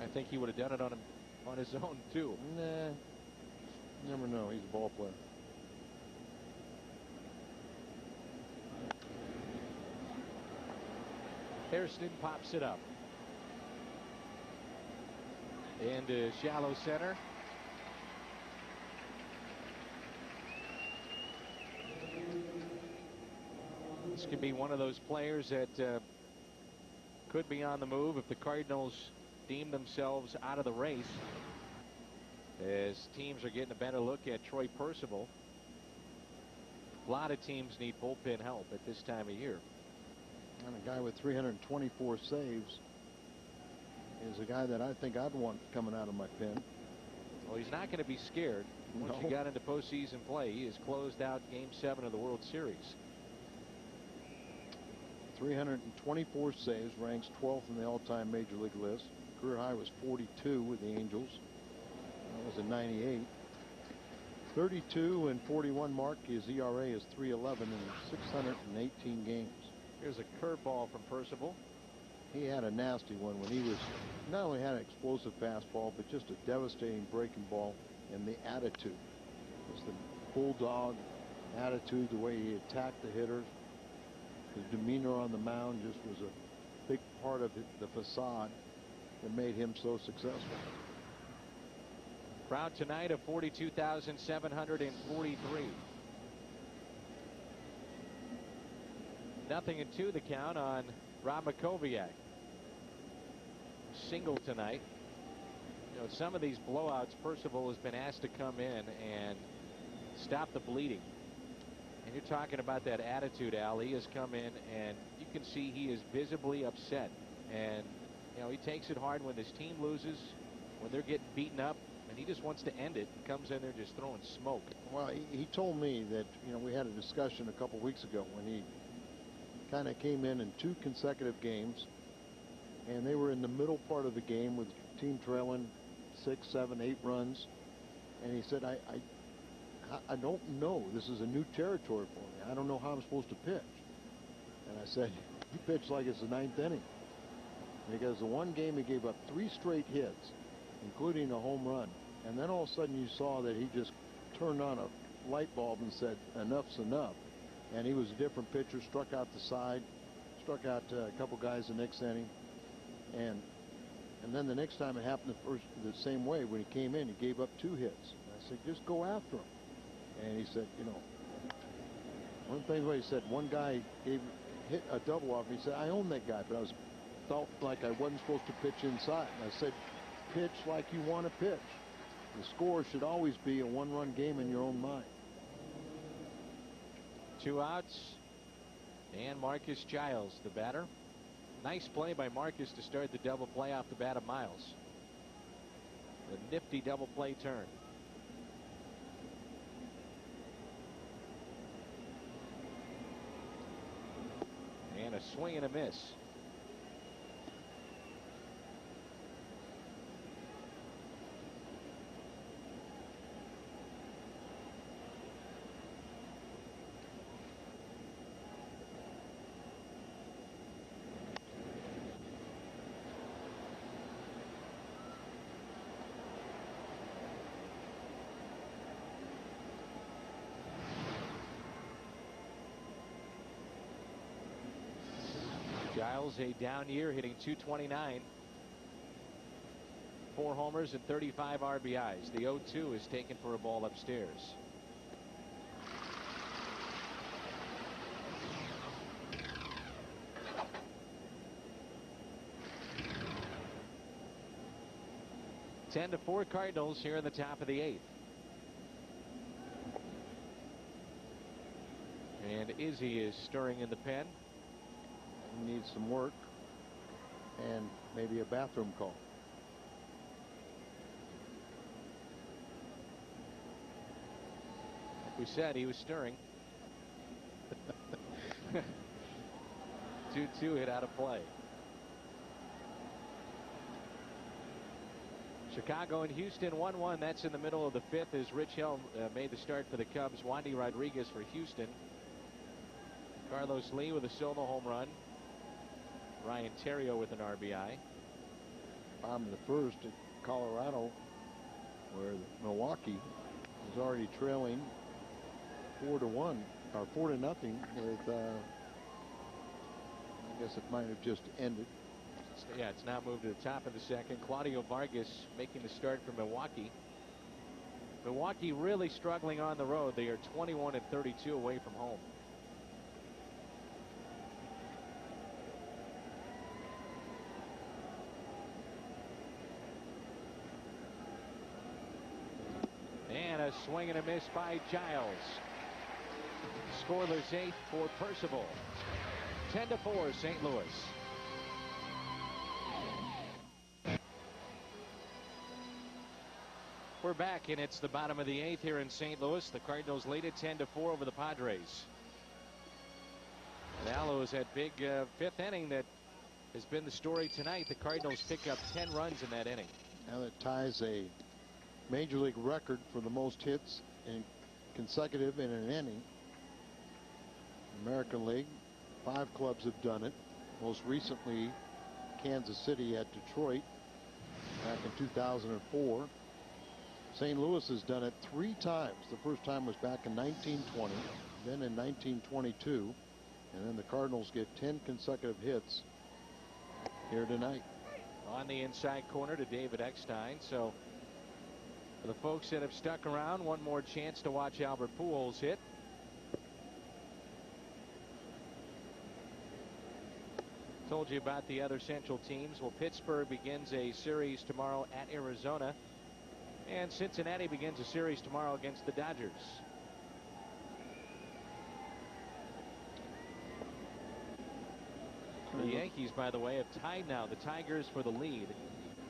I think he would have done it on his own too. Nah, never know. He's a ball player. Hairston pops it up into shallow center. This could be one of those players that could be on the move if the Cardinals deem themselves out of the race, as teams are getting a better look at Troy Percival. A lot of teams need bullpen help at this time of year. And a guy with 324 saves is a guy that I think I'd want coming out of my pen. Well, he's not going to be scared. Once you got into postseason play, he has closed out Game 7 of the World Series. 324 saves, ranks 12th in the all-time major league list. Career high was 42 with the Angels. That was in '98. 32 and 41 mark. His ERA is 3.11 in 618 games. Here's a curveball from Percival. He had a nasty one when he was not only had an explosive fastball, but just a devastating breaking ball, and the attitude. Just the bulldog attitude, the way he attacked the hitters. His demeanor on the mound just was a big part of the facade that made him so successful. Crowd tonight of 42,743. 0-2 the count on Rob Makoviak. Single tonight. You know, some of these blowouts, Percival has been asked to come in and stop the bleeding. And you're talking about that attitude, Al. He has come in, and you can see he is visibly upset. And, you know, he takes it hard when his team loses, when they're getting beaten up, and he just wants to end it. Comes in there just throwing smoke. Well, he told me that, you know, we had a discussion a couple weeks ago when he kind of came in 2 consecutive games, and they were in the middle part of the game with the team trailing 6, 7, 8 runs. And he said, I don't know. This is a new territory for me. I don't know how I'm supposed to pitch. And I said, you pitch like it's the 9th inning. Because the one game he gave up 3 straight hits, including a home run. And then all of a sudden you saw that he just turned on a light bulb and said, enough's enough. And he was a different pitcher, struck out the side, struck out a couple guys the next inning. And then the next time it happened the same way. When he came in, he gave up 2 hits. And I said, just go after him. And he said, you know, one thing where he said one guy hit a double off. He said, I own that guy, but I felt like I wasn't supposed to pitch inside. And I said, pitch like you want to pitch. The score should always be a 1-run game in your own mind. 2 outs. And Marcus Giles, the batter. Nice play by Marcus to start the double play off the bat of Miles. The nifty double play turn. And a swing and a miss. Giles, a down year, hitting .229. 4 homers and 35 RBIs. The 0-2 is taken for a ball upstairs. Ten to 4 Cardinals here in the top of the 8th. And Izzy is stirring in the pen. He needs some work and maybe a bathroom call. Like we said, he was stirring. 2-2 hit out of play. Chicago and Houston 1-1. That's in the middle of the 5th as Rich Hill made the start for the Cubs. Wandy Rodriguez for Houston. Carlos Lee with a solo home run. Ryan Terrio with an RBI. Bottom of the 1st at Colorado, where Milwaukee was already trailing 4-1 or 4-0 with I guess it might have just ended. Yeah, it's now moved to the top of the 2nd. Claudio Vargas making the start for Milwaukee. Milwaukee really struggling on the road. They are 21-32 away from home. And a swing and a miss by Giles. Scoreless 8th for Percival. 10 to 4 St. Louis. We're back, and it's the bottom of the 8th here in St. Louis. The Cardinals lead it 10 to 4 over the Padres. Now it was that big 5th inning that has been the story tonight. The Cardinals pick up 10 runs in that inning. Now that ties a major league record for the most hits in consecutive in an inning. American League, 5 clubs have done it. Most recently, Kansas City at Detroit back in 2004. St. Louis has done it 3 times. The first time was back in 1920, then in 1922, and then the Cardinals get 10 consecutive hits here tonight. On the inside corner to David Eckstein. So for the folks that have stuck around, one more chance to watch Albert Pujols hit. Told you about the other Central teams. Well, Pittsburgh begins a series tomorrow at Arizona. And Cincinnati begins a series tomorrow against the Dodgers. The Yankees, by the way, have tied now the Tigers for the lead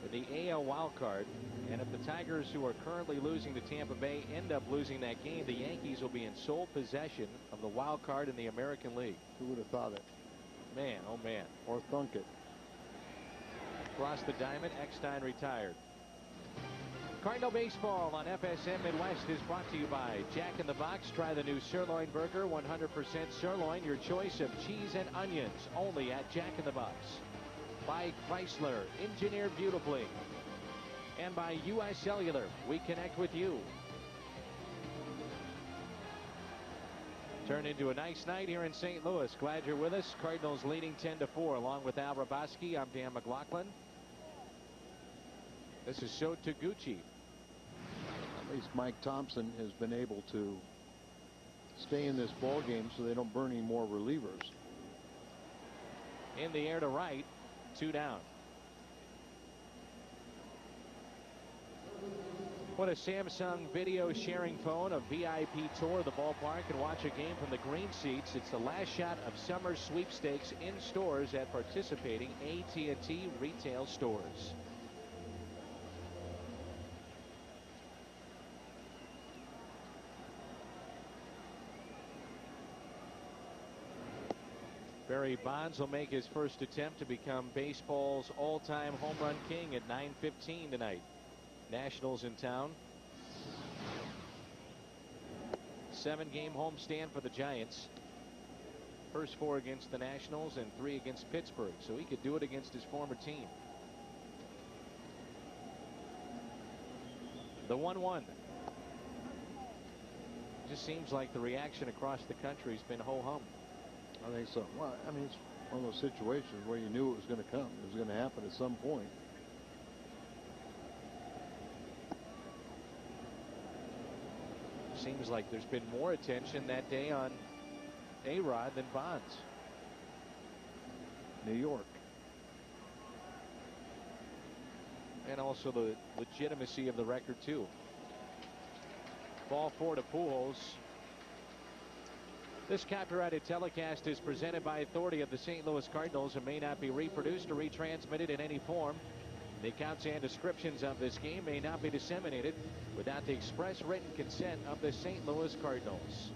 in the AL wild card. And if the Tigers, who are currently losing to Tampa Bay, end up losing that game, the Yankees will be in sole possession of the wild card in the American League. Who would have thought it? Man, oh man. Or thunk it. Across the diamond, Eckstein retired. Cardinal Baseball on FSM Midwest is brought to you by Jack in the Box. Try the new sirloin burger, 100% sirloin, your choice of cheese and onions, only at Jack in the Box. By Chrysler, engineered beautifully. And by U.S. Cellular, we connect with you. Turned into a nice night here in St. Louis. Glad you're with us. Cardinals leading 10 to 4. Along with Al Raboski, I'm Dan McLaughlin. This is Sho Taguchi. At least Mike Thompson has been able to stay in this ball game so they don't burn any more relievers. In the air to right, 2 down. What a Samsung video sharing phone, a VIP tour of the ballpark, and watch a game from the green seats. It's the last shot of summer sweepstakes in stores at participating AT&T retail stores. Barry Bonds will make his first attempt to become baseball's all-time home run king at 9:15 tonight. Nationals in town. 7-game homestand for the Giants. First 4 against the Nationals and 3 against Pittsburgh, so he could do it against his former team. The 1-1. Just seems like the reaction across the country has been ho-hum. I think so. Well, I mean, it's one of those situations where you knew it was going to come. It was going to happen at some point. Seems like there's been more attention that day on A-Rod than Bonds. New York. And also the legitimacy of the record, too. Ball 4 to Pujols. This copyrighted telecast is presented by authority of the St. Louis Cardinals and may not be reproduced or retransmitted in any form. The accounts and descriptions of this game may not be disseminated without the express written consent of the St. Louis Cardinals.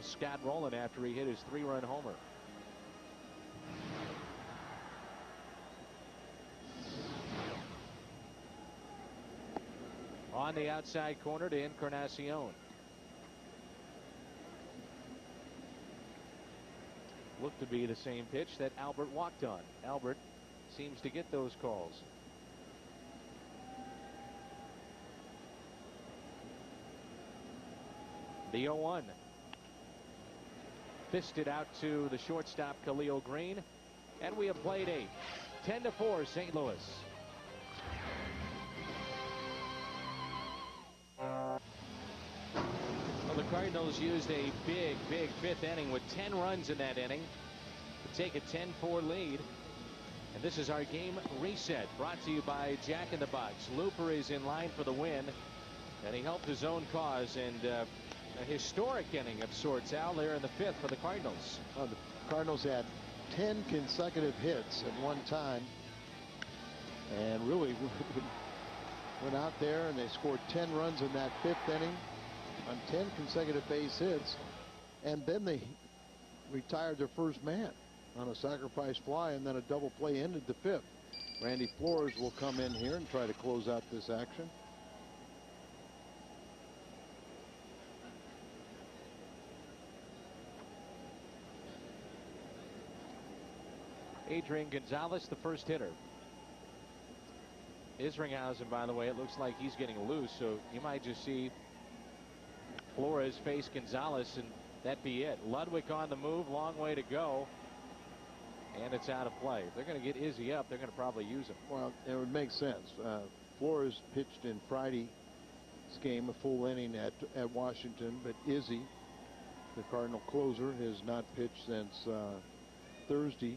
Scott Rowland after he hit his 3-run homer. On the outside corner to Encarnacion. Looked to be the same pitch that Albert walked on. Albert seems to get those calls. The 0-1. Fisted out to the shortstop Khalil Green. And we have played 8. 10-4 St. Louis. Well, the Cardinals used a big 5th inning with 10 runs in that inning to take a 10-4 lead. And this is our game reset, brought to you by Jack in the Box. Looper is in line for the win, and he helped his own cause. And a historic inning of sorts, Al, there in the 5th for the Cardinals. The Cardinals had 10 consecutive hits at one time, and really went out there and they scored 10 runs in that 5th inning on 10 consecutive base hits, and then they retired their first man on a sacrifice fly, and then a double play ended the 5th. Randy Flores will come in here and try to close out this action. Adrian Gonzalez, the first hitter. Isringhausen, by the way, it looks like he's getting loose, so you might just see Flores face Gonzalez, and that be it. Ludwig on the move, long way to go, and it's out of play. If they're going to get Izzy up, they're going to probably use him. Well, it would make sense. Flores pitched in Friday's game, a full inning at Washington, but Izzy, the Cardinal closer, has not pitched since Thursday.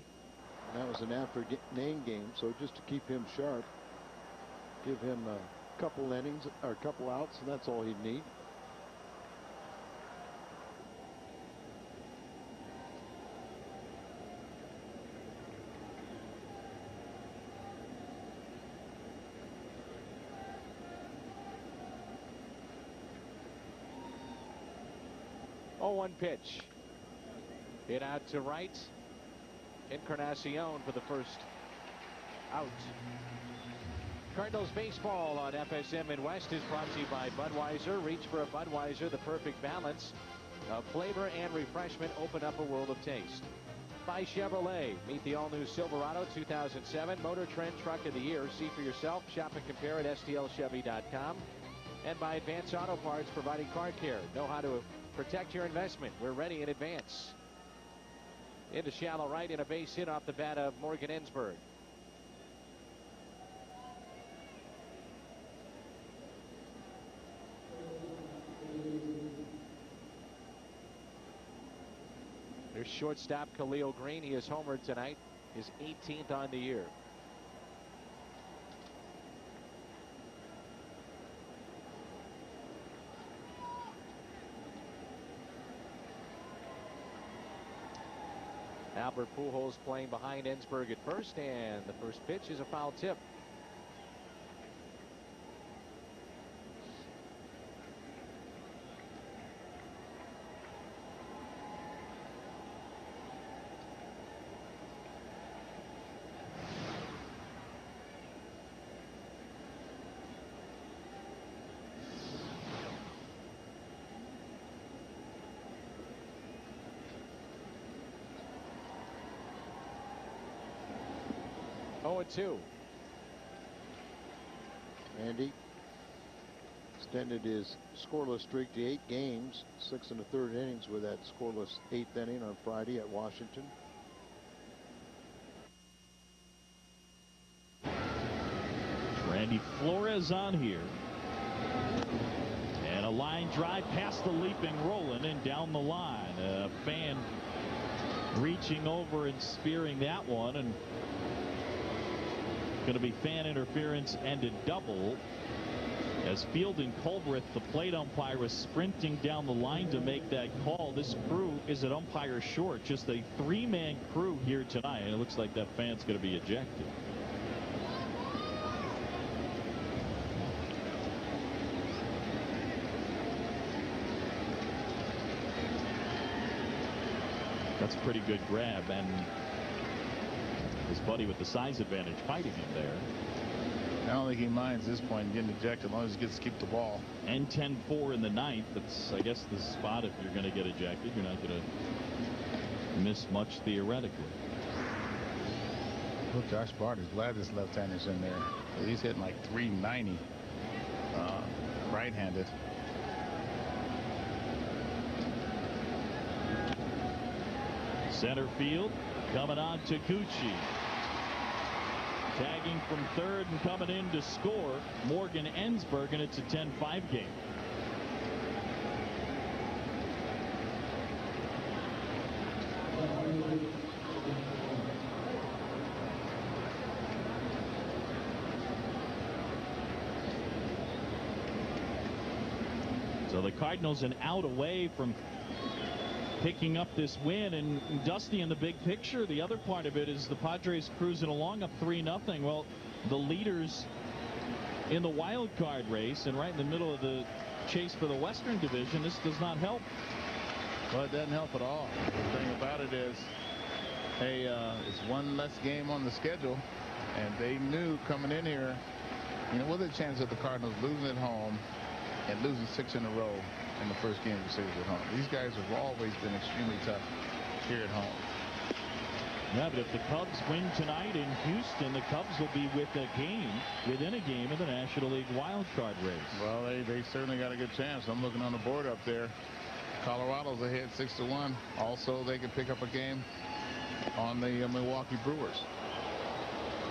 And that was an after-name game, so just to keep him sharp, give him a couple innings or a couple outs, and that's all he'd need. One pitch. Hit out to right. Encarnacion for the first out. Cardinals baseball on FSM Midwest is brought to you by Budweiser. Reach for a Budweiser, the perfect balance of flavor and refreshment. Open up a world of taste. By Chevrolet. Meet the all-new Silverado 2007 Motor Trend Truck of the Year. See for yourself. Shop and compare at stlchevy.com. And by Advance Auto Parts, providing car care. Know how to protect your investment. We're ready in advance. Into shallow right, and a base hit off the bat of Morgan Ensberg. There's shortstop Khalil Green. He has homered tonight, his 18th on the year. Albert Pujols playing behind Ensberg at first, and the first pitch is a foul tip. Andy extended his scoreless streak to 8 games, 6 1/3 innings with that scoreless 8th inning on Friday at Washington. Randy Flores on here. And a line drive past the leaping Roland and down the line. A fan reaching over and spearing that one, and going to be fan interference and a double as Fielding Culbreth, the plate umpire, was sprinting down the line to make that call. This crew is at umpire short, just a 3-man crew here tonight, and it looks like that fan's going to be ejected. That's a pretty good grab, and his buddy with the size advantage fighting him there. I don't think he minds this point getting ejected as long as he gets to keep the ball. And 10-4 in the ninth. That's, I guess, the spot if you're going to get ejected. You're not going to miss much theoretically. Look, Josh Barty's glad this left-hander's in there. He's hitting like 390 right-handed. Center field coming on Taguchi. Tagging from third and coming in to score Morgan Ensberg, and it's a 10-5 game. So the Cardinals an out away from picking up this win. And Dusty, in the big picture, the other part of it is the Padres cruising along up 3-0. Well, the leaders in the wild card race and right in the middle of the chase for the Western Division. This does not help. Well, it doesn't help at all. The thing about it is, hey, it's one less game on the schedule, and they knew coming in here, you know, what are the chances of the Cardinals losing at home and losing 6 in a row in the first game of the series at home? These guys have always been extremely tough here at home. Yeah, but if the Cubs win tonight in Houston, the Cubs will be within a game of the National League wild card race. Well, they certainly got a good chance. I'm looking on the board up there. Colorado's ahead 6-1. Also, they could pick up a game on the Milwaukee Brewers.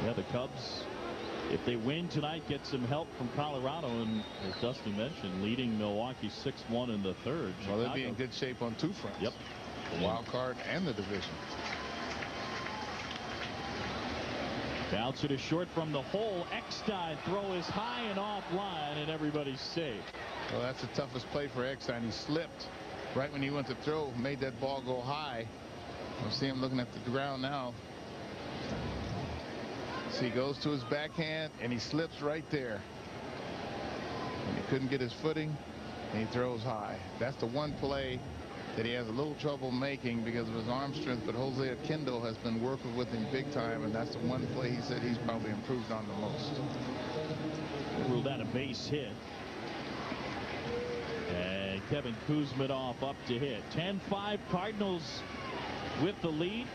Yeah, the Cubs, if they win tonight, get some help from Colorado, and as Dusty mentioned, leading Milwaukee 6-1 in the third. Well, they'll be in good shape on 2 fronts. Yep. The wild card and the division. Bouncer to short from the hole. Eckstein throw is high and offline, and everybody's safe. Well, that's the toughest play for Eckstein. He slipped right when he went to throw, made that ball go high. I see him looking at the ground now. See, he goes to his backhand and he slips right there. And he couldn't get his footing, and he throws high. That's the one play that he has a little trouble making because of his arm strength, but Jose Kendall has been working with him big time, and that's the one play he said he's probably improved on the most. Ruled out a base hit. And Kevin Kuzminoff up to hit. 10-5 Cardinals with the lead.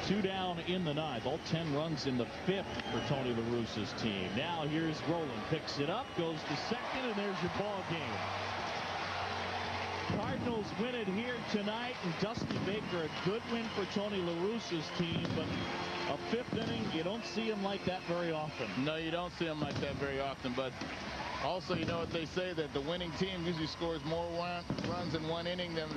2 down in the ninth. All 10 runs in the 5th for Tony La Russa's team. Now here's Roland. Picks it up, goes to second, and there's your ball game. Cardinals win it here tonight, and Dusty Baker, a good win for Tony La Russa's team, but a 5th inning, you don't see him like that very often. No, you don't see him like that very often, but also, you know what they say, that the winning team usually scores more runs in 1 inning than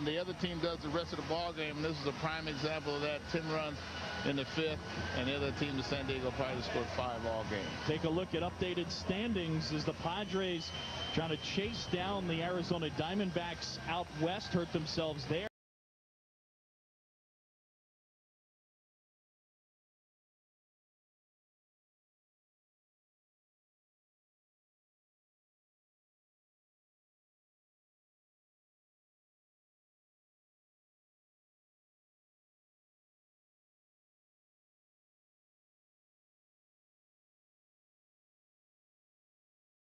the other team does the rest of the ball game. And this is a prime example of that. 10 runs in the 5th, and the other team, the San Diego Padres, scored 5 all game. Take a look at updated standings as the Padres trying to chase down the Arizona Diamondbacks out west, hurt themselves there.